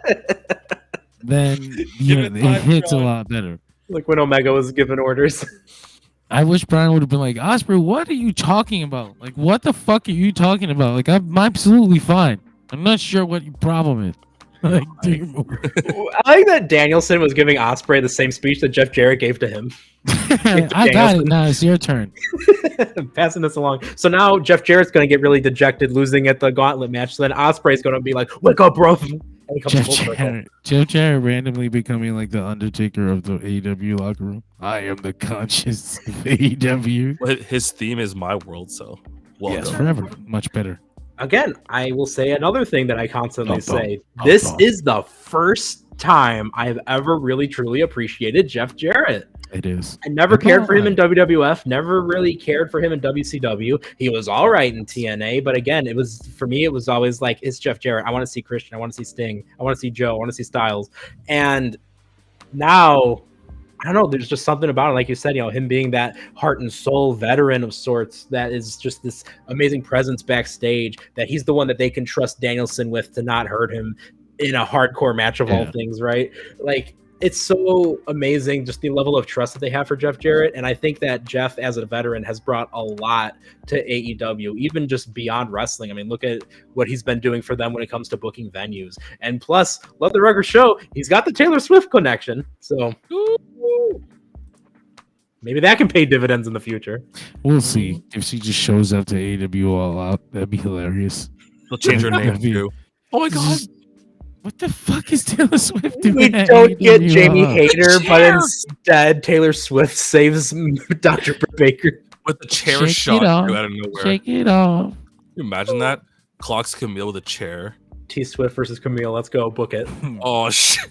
then you know it hits a lot better. Like when Omega was giving orders. I wish Bryan would have been like, Ospreay, what are you talking about? Like, what the fuck are you talking about? Like, I'm absolutely fine. I'm not sure what your problem is. Like, I like that Danielson was giving Ospreay the same speech that Jeff Jarrett gave to him. I got it. Now it's your turn. Passing this along. So now Jeff Jarrett's going to get really dejected losing at the gauntlet match. So then Ospreay's going to be like, wake up, bro. And he comes Jeff Jarrett randomly becoming like the Undertaker of the AEW locker room. I am the conscious of AEW. His theme is My World, so welcome. Yes, forever. Much better. Again, I will say another thing that I constantly say. This is the first time I've ever really truly appreciated Jeff Jarrett. It is. I never cared for him in WWF, never really cared for him in WCW. He was all right in TNA, but again, it was for me, it was always like, it's Jeff Jarrett. I want to see Christian. I want to see Sting. I want to see Joe. I want to see Styles. And now, I don't know, there's just something about it. Like you said, you know, him being that heart and soul veteran of sorts that is just this amazing presence backstage, that he's the one that they can trust Danielson with to not hurt him in a hardcore match of all things, right? Like, it's so amazing just the level of trust that they have for Jeff Jarrett. And I think that Jeff, as a veteran, has brought a lot to AEW, even just beyond wrestling. I mean, look at what he's been doing for them when it comes to booking venues. And plus, let the record show, he's got the Taylor Swift connection. So maybe that can pay dividends in the future. We'll see. If she just shows up to AEW All Out, that'd be hilarious. They'll change her name too. Oh my god. What the fuck is Taylor Swift doing? We don't get Jamie Hayter, but instead Taylor Swift saves Dr. Britt Baker with the chair shot out of nowhere. Shake it off. Can you imagine that? Clocks Camille with a chair. T Swift versus Camille. Let's go. Book it. Oh shit.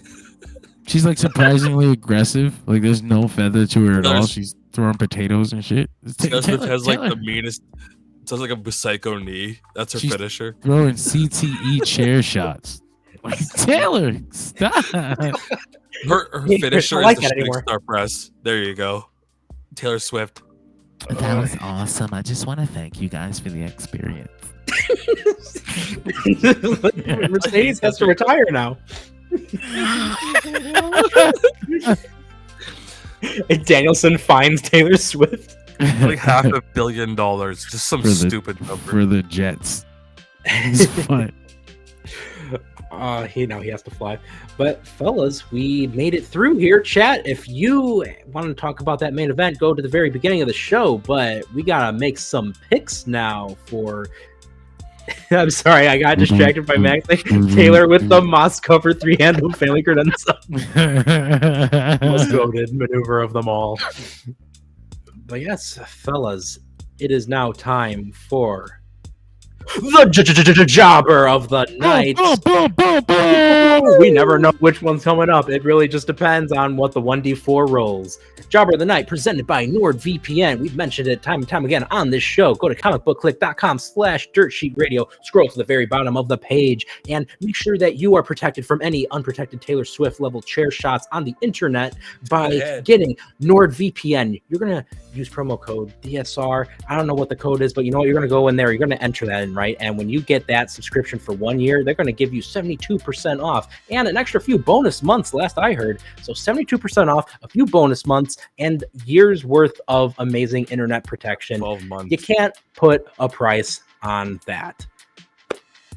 She's like surprisingly aggressive. Like there's no feather to her at all. She's throwing potatoes and shit. Taylor Swift has like the meanest. It sounds like a psycho knee. That's her finisher. Throwing CTE chair shots. Taylor, stop. Her finisher is the shooting star press. There you go. Taylor Swift. That was awesome. I just want to thank you guys for the experience. Mercedes has to retire now. And Danielson finds Taylor Swift like $500 million, just some stupid number for the Jets. It's fun. He has to fly. But fellas, we made it through here. Chat, if you want to talk about that main event, go to the very beginning of the show. But we gotta make some picks now for. I'm sorry, I got distracted by Max. Taylor with the moss covered 3-handle family credenza. Most goated maneuver of them all. But yes, fellas, it is now time for the jobber of the night. We never know which one's coming up. It really just depends on what the 1d4 rolls. Jobber of the night presented by NordVPN. We've mentioned it time and time again on this show. Go to comicbookclick.com/dirtsheetradio. Scroll to the very bottom of the page and make sure that you are protected from any unprotected Taylor Swift level chair shots on the internet by getting NordVPN. You're going to use promo code DSR. I don't know what the code is, but you know what? You're going to go in there. You're going to enter that in, right? And when you get that subscription for 1 year, they're going to give you 72% off and an extra few bonus months, last I heard. So 72% off, a few bonus months, and years worth of amazing internet protection. 12 months. You can't put a price on that.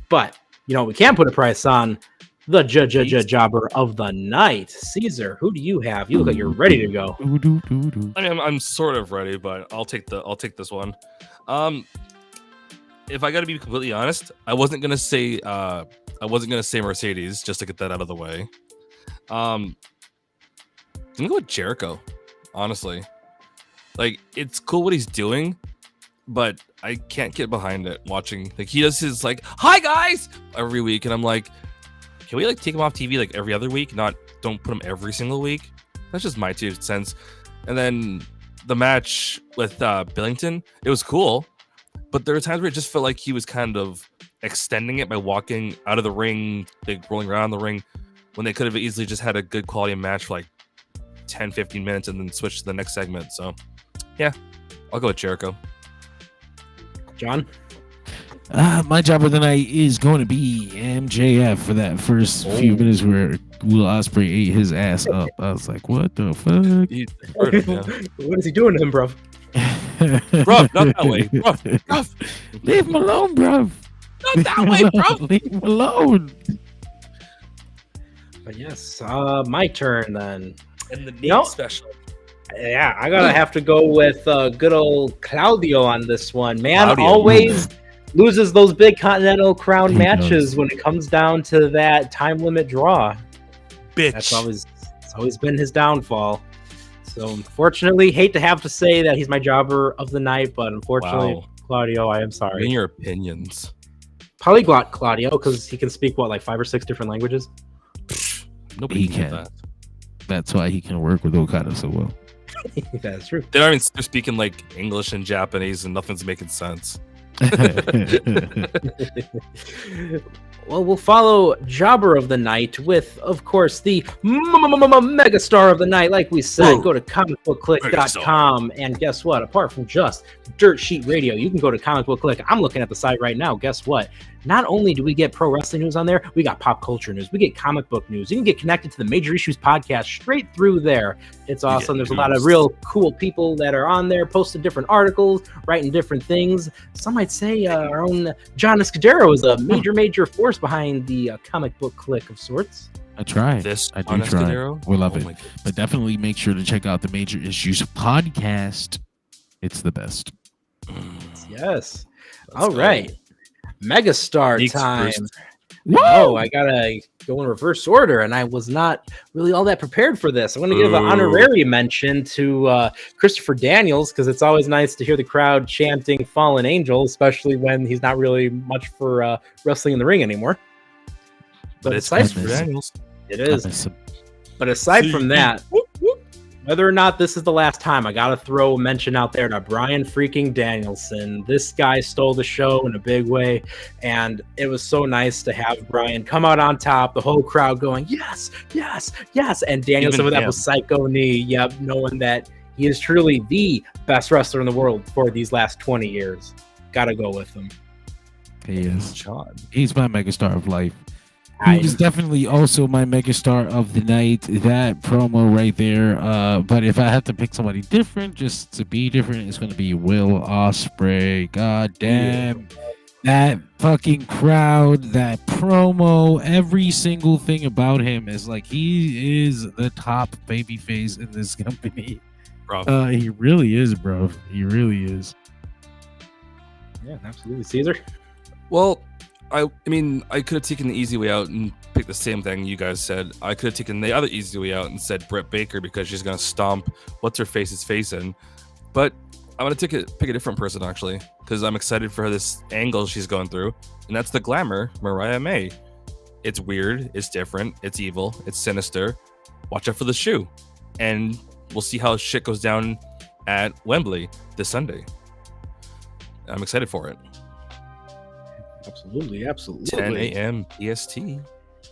But, you know, we can put a price on the jobber of the night. Caesar, who do you have? You look like you're ready to go. I mean, I'm sort of ready, but I'll take this one. If I got to be completely honest, I wasn't gonna say Mercedes just to get that out of the way. I'm gonna go with Jericho. Honestly, like it's cool what he's doing, but I can't get behind it. Watching like he does his like "Hi guys" every week, and I'm like, can we like take him off TV like every other week? Don't put him every single week. That's just my 2 cents. And then the match with Billington, it was cool, but there were times where it just felt like he was kind of extending it by walking out of the ring, like rolling around the ring, when they could have easily just had a good quality match for like 10-15 minutes and then switch to the next segment. So yeah, I'll go with Jericho. John? My job of the night is going to be MJF for that first few minutes where Will Ospreay ate his ass up. I was like, what the fuck? What is he doing to him, bro? Bruv, not that way. Bruv. Leave him alone, bruv. Not that way, bro. Leave him alone. But yes, my turn then. And the Nate special. Yeah, I gotta have to go with good old Claudio on this one. Man, Claudio. Always loses those big Continental Crown matches when it comes down to that time limit draw. Bitch. That's always been his downfall. So unfortunately, hate to have to say that he's my jobber of the night, but unfortunately, Claudio, I am sorry. In your opinions. Polyglot Claudio, because he can speak what, 5 or 6 different languages? Nobody He can. That. That's why he can work with Okada so well. That's true. They're speaking like English and Japanese, and nothing's making sense. Well, we'll follow Jobber of the Night with, of course, the Megastar of the Night. Like we said, go to comicbookclick.com, and guess what? Apart from just Dirt Sheet Radio, you can go to Comic Book Click. I'm looking at the site right now. Guess what? not only do we get pro wrestling news on there, we got pop culture news, we get comic book news. You can get connected to the Major Issues podcast straight through there. It's awesome. There's a lot of real cool people that are on there, posting different articles, writing different things. Some might say our own John Escudero is a major force behind the comic book clique of sorts. I try. I do try. We love it. But definitely make sure to check out the Major Issues podcast. It's the best. Yes. All right. Megastar Geeks time. first. Oh, I gotta go in reverse order, and I was not really all that prepared for this. I'm gonna give an honorary mention to Christopher Daniels, because it's always nice to hear the crowd chanting Fallen Angel, especially when he's not really much for wrestling in the ring anymore. But it's aside Christopher Daniels. It is. But aside from that, whether or not this is the last time, I gotta throw a mention out there to Bryan freaking Danielson. This guy stole the show in a big way, and it was so nice to have Bryan come out on top, the whole crowd going, yes, yes, yes, and Danielson with that psycho knee, yep, knowing that he is truly the best wrestler in the world for these last 20 years. Gotta go with him. He is. He's my megastar of life. He was definitely also my megastar of the night. That promo right there. But if I have to pick somebody different, just to be different, it's going to be Will Ospreay. God damn. That fucking crowd, that promo, every single thing about him is like he is the top babyface in this company. He really is, bro. He really is. Yeah, absolutely. Caesar? Well, I mean, I could have taken the easy way out and picked the same thing you guys said. I could have taken the other easy way out and said Britt Baker, because she's going to stomp what's-her-face's face in. But I'm going to pick a different person, actually, because I'm excited for this angle she's going through, and that's the glamour, Mariah May. It's weird, it's different, it's evil, it's sinister. Watch out for the shoe. And we'll see how shit goes down at Wembley this Sunday. I'm excited for it. Absolutely. 10 a.m. EST.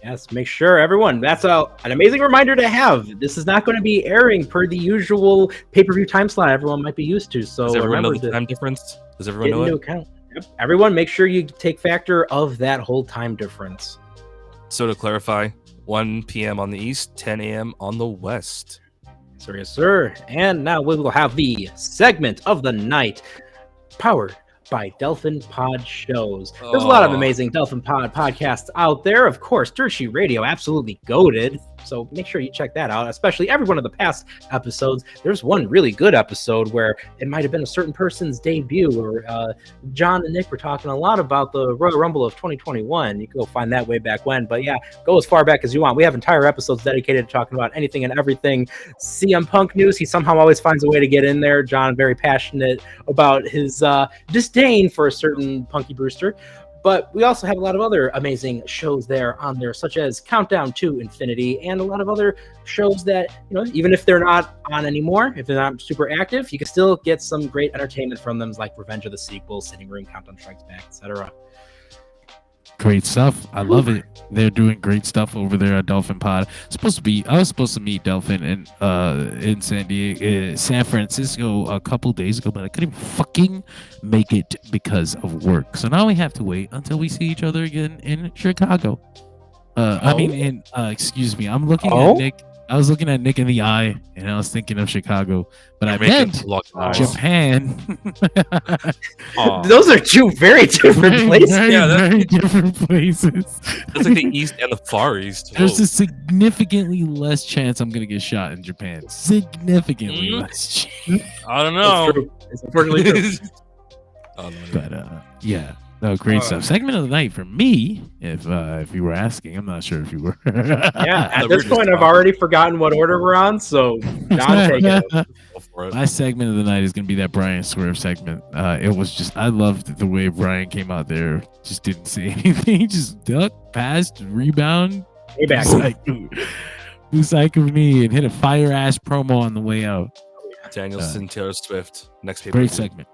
Yes, make sure everyone, that's an amazing reminder to have. This is not going to be airing per the usual pay-per-view time slot everyone might be used to. So does everyone know remember the time difference? Does everyone know it? Account. Yep. Everyone, make sure you take factor of that whole time difference. So to clarify, 1 p.m. on the east, 10 a.m. on the west. Yes, sir. And now we will have the segment of the night, powered by Delphin Pod Shows. There's a lot of amazing Delphin Pod podcasts out there. Of course, Dirt Sheet Radio, absolutely goated. So make sure you check that out, especially every one of the past episodes. There's one really good episode where it might have been a certain person's debut, or John and Nick were talking a lot about the Royal Rumble of 2021. You can go find that way back when. But yeah, go as far back as you want. We have entire episodes dedicated to talking about anything and everything CM Punk news. He somehow always finds a way to get in there. John, very passionate about his disdain for a certain Punky Brewster. But we also have a lot of other amazing shows there on there, such as Countdown to Infinity, and a lot of other shows that, you know, even if they're not on anymore, if they're not super active, you can still get some great entertainment from them, like Revenge of the Sequel, Sitting Room, Countdown Strikes Back, etc. Great stuff. I love it. They're doing great stuff over there at Dolphin Pod. I was supposed to meet Dolphin in San Francisco a couple days ago, but I couldn't fucking make it because of work. So now we have to wait until we see each other again in Chicago. Excuse me. I'm looking at Nick. I was looking at Nick in the eye, and I was thinking of Chicago, but I meant Japan. Those are two very different places. Very different places. That's like the East and the Far East. There's a significantly less chance I'm going to get shot in Japan. Significantly less chance. I don't know. It's unfortunately true. But yeah. No, great stuff. Segment of the night for me, if you were asking. I'm not sure if you were. Yeah, at this point, I've already forgotten what order we're on, so John, take it. My segment of the night is going to be that Bryan Swerve segment. It was just, I loved the way Bryan came out there, just didn't say anything, just ducked, passed, rebound. Hey, back. Blue cycle of me and hit a fire ass promo on the way out. Danielson, Taylor Swift, next paper. Great segment.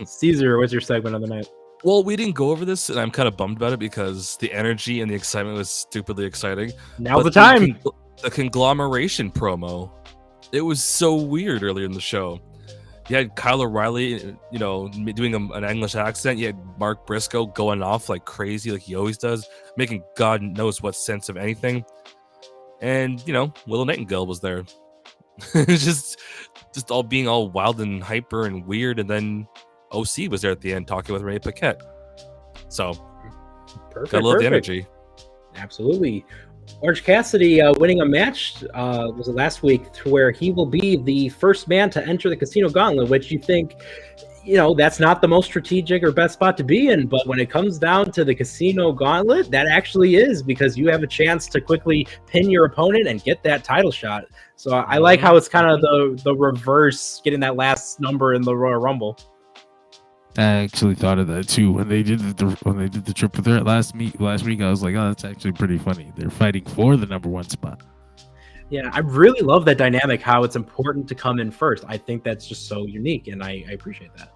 Caesar, what's your segment of the night? Well, we didn't go over this, and I'm kind of bummed about it because the energy and the excitement was stupidly exciting. Now's the time. The conglomeration promo, it was so weird earlier in the show. You had Kyle O'Reilly, doing an English accent. You had Mark Briscoe going off like crazy, like he always does, making God knows what sense of anything. And Willow Nightingale was there, just all being all wild and hyper and weird. And then OC was there at the end talking with Renee Paquette. So, gotta love the energy. Absolutely. Orange Cassidy winning a match was it last week, to where he will be the first man to enter the Casino Gauntlet, which you think, that's not the most strategic or best spot to be in, but when it comes down to the Casino Gauntlet, that actually is, because you have a chance to quickly pin your opponent and get that title shot. So I like how it's kind of the reverse, getting that last number in the Royal Rumble. I actually thought of that too when they did the triple threat last week. I was like, oh, that's actually pretty funny. They're fighting for the number 1 spot. Yeah, I really love that dynamic, how it's important to come in first. I think that's just so unique, and I appreciate that.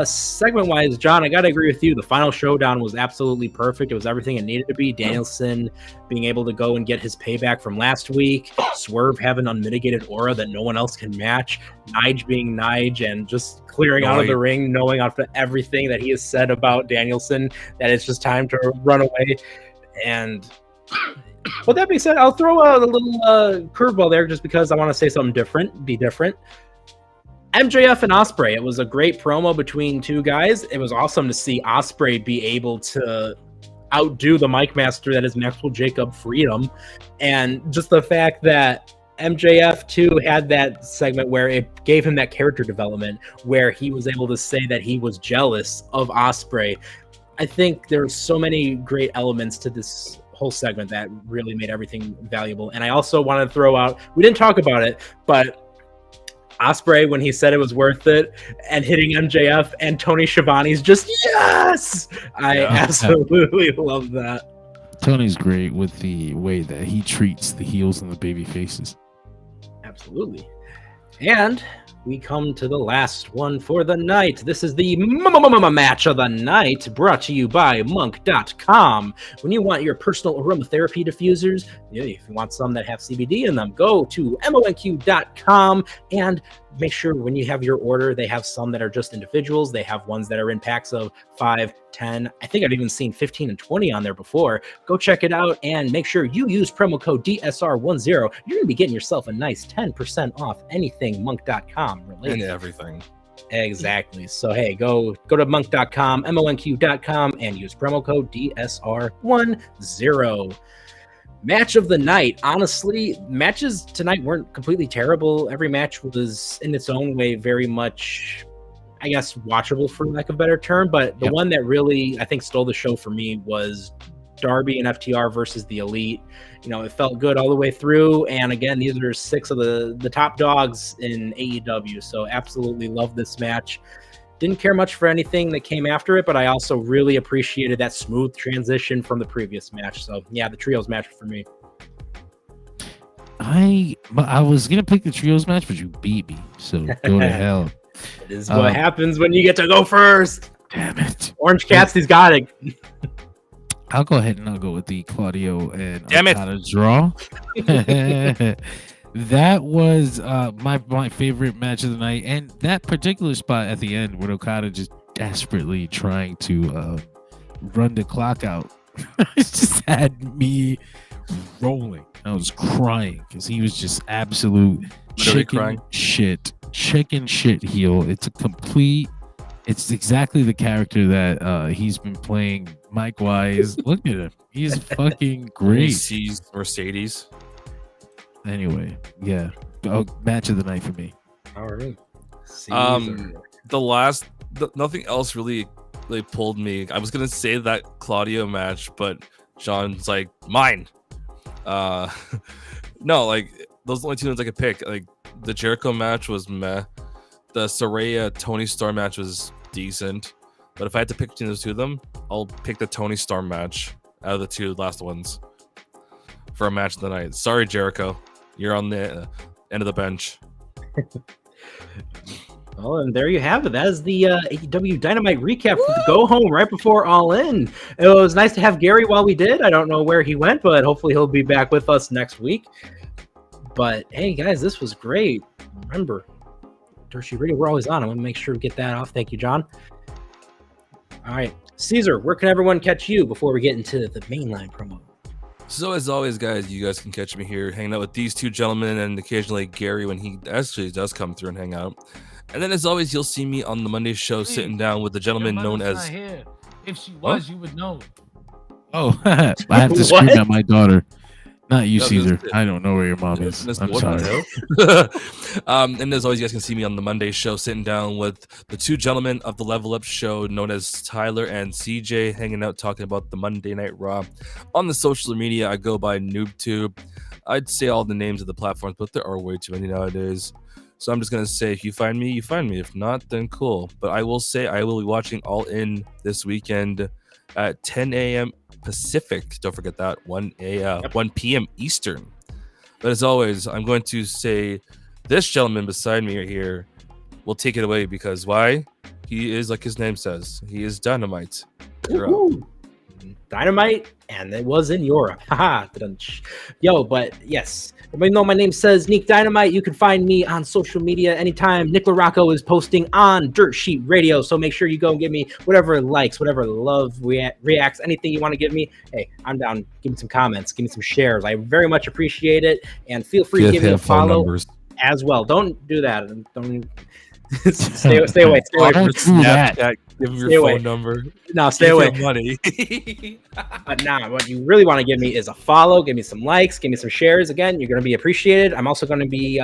Segment-wise, John, I got to agree with you. The final showdown was absolutely perfect. It was everything it needed to be. Danielson being able to go and get his payback from last week. Swerve having unmitigated aura that no one else can match. Nige being Nige and just clearing out of the ring, knowing after everything that he has said about Danielson that it's just time to run away. And with that being said, I'll throw a little curveball there just because I want to say something different, be different. MJF and Ospreay. It was a great promo between two guys. It was awesome to see Ospreay be able to outdo the mic master that is Maxwell Jacob Freedom. And just the fact that MJF too had that segment where it gave him that character development where he was able to say that he was jealous of Ospreay. I think there's so many great elements to this whole segment that really made everything valuable. And I also want to throw out, we didn't talk about it, but Ospreay, when he said it was worth it and hitting MJF, and Tony Schiavone's just, yes! I absolutely love that. Tony's great with the way that he treats the heels and the baby faces. Absolutely. And we come to the last one for the night. This is the match of the night, brought to you by Monk.com. When you want your personal aromatherapy diffusers, if you want some that have CBD in them, go to monq.com and make sure when you have your order, they have some that are just individuals. They have ones that are in packs of 5, 10. I think I've even seen 15 and 20 on there before. Go check it out and make sure you use promo code DSR10. You're going to be getting yourself a nice 10% off anything Monk.com related. And everything. Exactly. So, hey, go to monk.com, monq.com, and use promo code DSR10. Match of the night. Honestly, matches tonight weren't completely terrible. Every match was in its own way very much, I guess, watchable for lack of a better term. But the one that really, I think, stole the show for me was Darby and FTR versus the Elite. It felt good all the way through. And again, these are 6 of the top dogs in AEW. So absolutely love this match. Didn't care much for anything that came after it, but I also really appreciated that smooth transition from the previous match. So yeah, the trios match for me. I was gonna pick the trios match, but you beat me. So go to hell. It is what happens when you get to go first. Damn it. Orange Cassidy's got it. I'll go ahead and I'll go with the Claudio and Okada draw. That was my favorite match of the night, and that particular spot at the end when Okada just desperately trying to run the clock out, it just had me rolling. I was crying because he was just absolute chicken shit heel. It's exactly the character that he's been playing Mike Wise. Look at him. He's fucking great. Mercedes. Anyway, yeah. Match of the night for me. All right. Nothing else really pulled me. I was gonna say that Claudio match, but John's like, mine. No, those are the only 2 ones I could pick. Like the Jericho match was meh. The Saraya Tony Storm match was decent. But if I had to pick between those 2 of them, I'll pick the Tony Storm match out of the 2 last ones for a match of the night. Sorry, Jericho. You're on the end of the bench. Well, and there you have it. That is the AEW Dynamite recap for the go home right before Allin. It was nice to have Gary while we did. I don't know where he went, but hopefully he'll be back with us next week. But hey, guys, this was great. Remember, Dirt Sheet Radio. We're always on. I'm going to make sure to get that off. Thank you, John. All right. Caesar, where can everyone catch you before we get into the mainline promo? So as always, guys, you guys can catch me here hanging out with these two gentlemen and occasionally Gary when he actually does come through and hang out. And then as always, you'll see me on the Monday show sitting down with the gentleman known as... If she was, you would know. Oh, I have to scream at my daughter. Not you, No, Caesar. I don't know where your mom is. I'm sorry. And as always, you guys can see me on the Monday show sitting down with the two gentlemen of the Level Up show known as Tyler and CJ hanging out talking about the Monday Night Raw. On the social media, I go by NoobTube. I'd say all the names of the platforms, but there are way too many nowadays. So I'm just going to say, if you find me, you find me. If not, then cool. But I will say I will be watching All In this weekend at 10 a.m. Pacific. Don't forget that. 1 p.m. Eastern. But as always, I'm going to say this gentleman beside me here will take it away because why? He is, like his name says, he is Dynamite. Dynamite, and it was in Europe. Haha. Yo, but yes, everybody know my name says Neek Dynamite. You can find me on social media anytime. Nick LaRocco is posting on Dirt Sheet Radio, so make sure you go and give me whatever likes, whatever love, reacts, anything you want to give me. Hey, I'm down. Give me some comments, give me some shares. I very much appreciate it, and feel free to give me a follow as well. Don't do that. Don't stay away. Stay away from Snapchat. Give him your phone number. No, stay away. Money. But nah, what you really want to give me is a follow. Give me some likes. Give me some shares. Again, you're going to be appreciated. I'm also going to be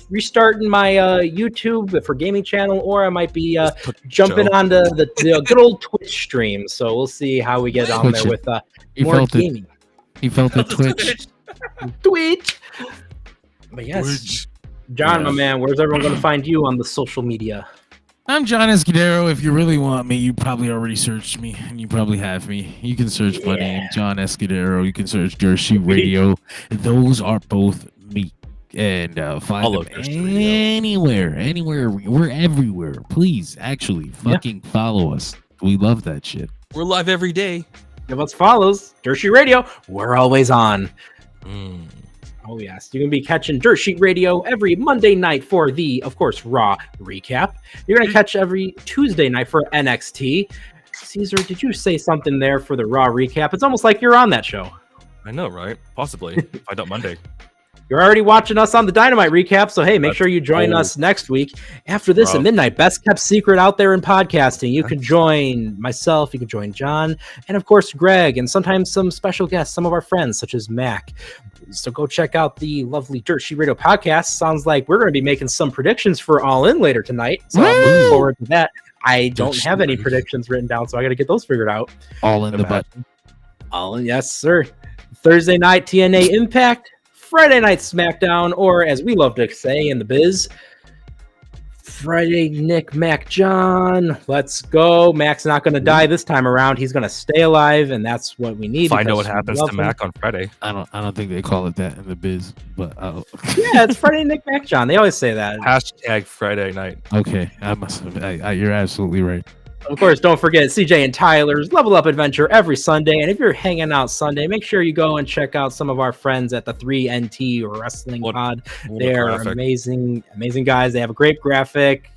restarting my YouTube for gaming channel, or I might be jumping onto the good old Twitch stream. So we'll see how we get on there with more gaming. He felt the Twitch. Twitch. But yes, Twitch. John, my man, where's everyone going to find you on the social media? I'm John Escudero. If you really want me, you probably already searched me, and you probably have me. You can search my name, John Escudero. You can search Dirt Sheet Radio. Those are both me. And find them anywhere. We're everywhere. Please, actually, fucking follow us. We love that shit. We're live every day. Give us follows. Dirt Sheet Radio. We're always on. Oh, yes. You're going to be catching Dirt Sheet Radio every Monday night for the, of course, Raw recap. You're going to catch every Tuesday night for NXT. Caesar, did you say something there for the Raw recap? It's almost like you're on that show. I know, right? Possibly. Find out Monday. You're already watching us on the Dynamite recap, so hey, make sure you join us next week. After this at midnight, best kept secret out there in podcasting. You can join myself, you can join John, and of course Greg, and sometimes some special guests, some of our friends such as Mac. So go check out the lovely Dirt Sheet Radio podcast. Sounds like we're going to be making some predictions for All In later tonight, so I'm looking forward to that. I don't have any predictions written down, so I got to get those figured out. All in the butt. All in, yes, sir. Thursday night TNA Impact. Friday Night SmackDown, or as we love to say in the biz, Friday Nick Mac John. Let's go. Mac's not going to die this time around. He's going to stay alive, and that's what we need. Find out what happens to Mac on Friday. I don't think they call it that in the biz, but yeah, it's Friday Nick Mac John. They always say that. Hashtag Friday night. Okay, I must have. You're absolutely right. Of course, don't forget CJ and Tyler's Level Up Adventure every Sunday. And if you're hanging out Sunday, make sure you go and check out some of our friends at the 3NT Wrestling Pod. They're amazing guys. They have a great graphic.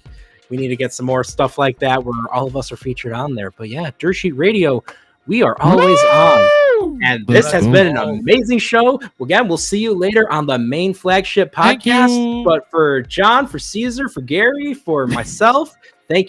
We need to get some more stuff like that where all of us are featured on there. But yeah, Dirt Sheet Radio, we are always on. And this has been an amazing show. Again, we'll see you later on the main flagship podcast. But for John, for Caesar, for Gary, for myself,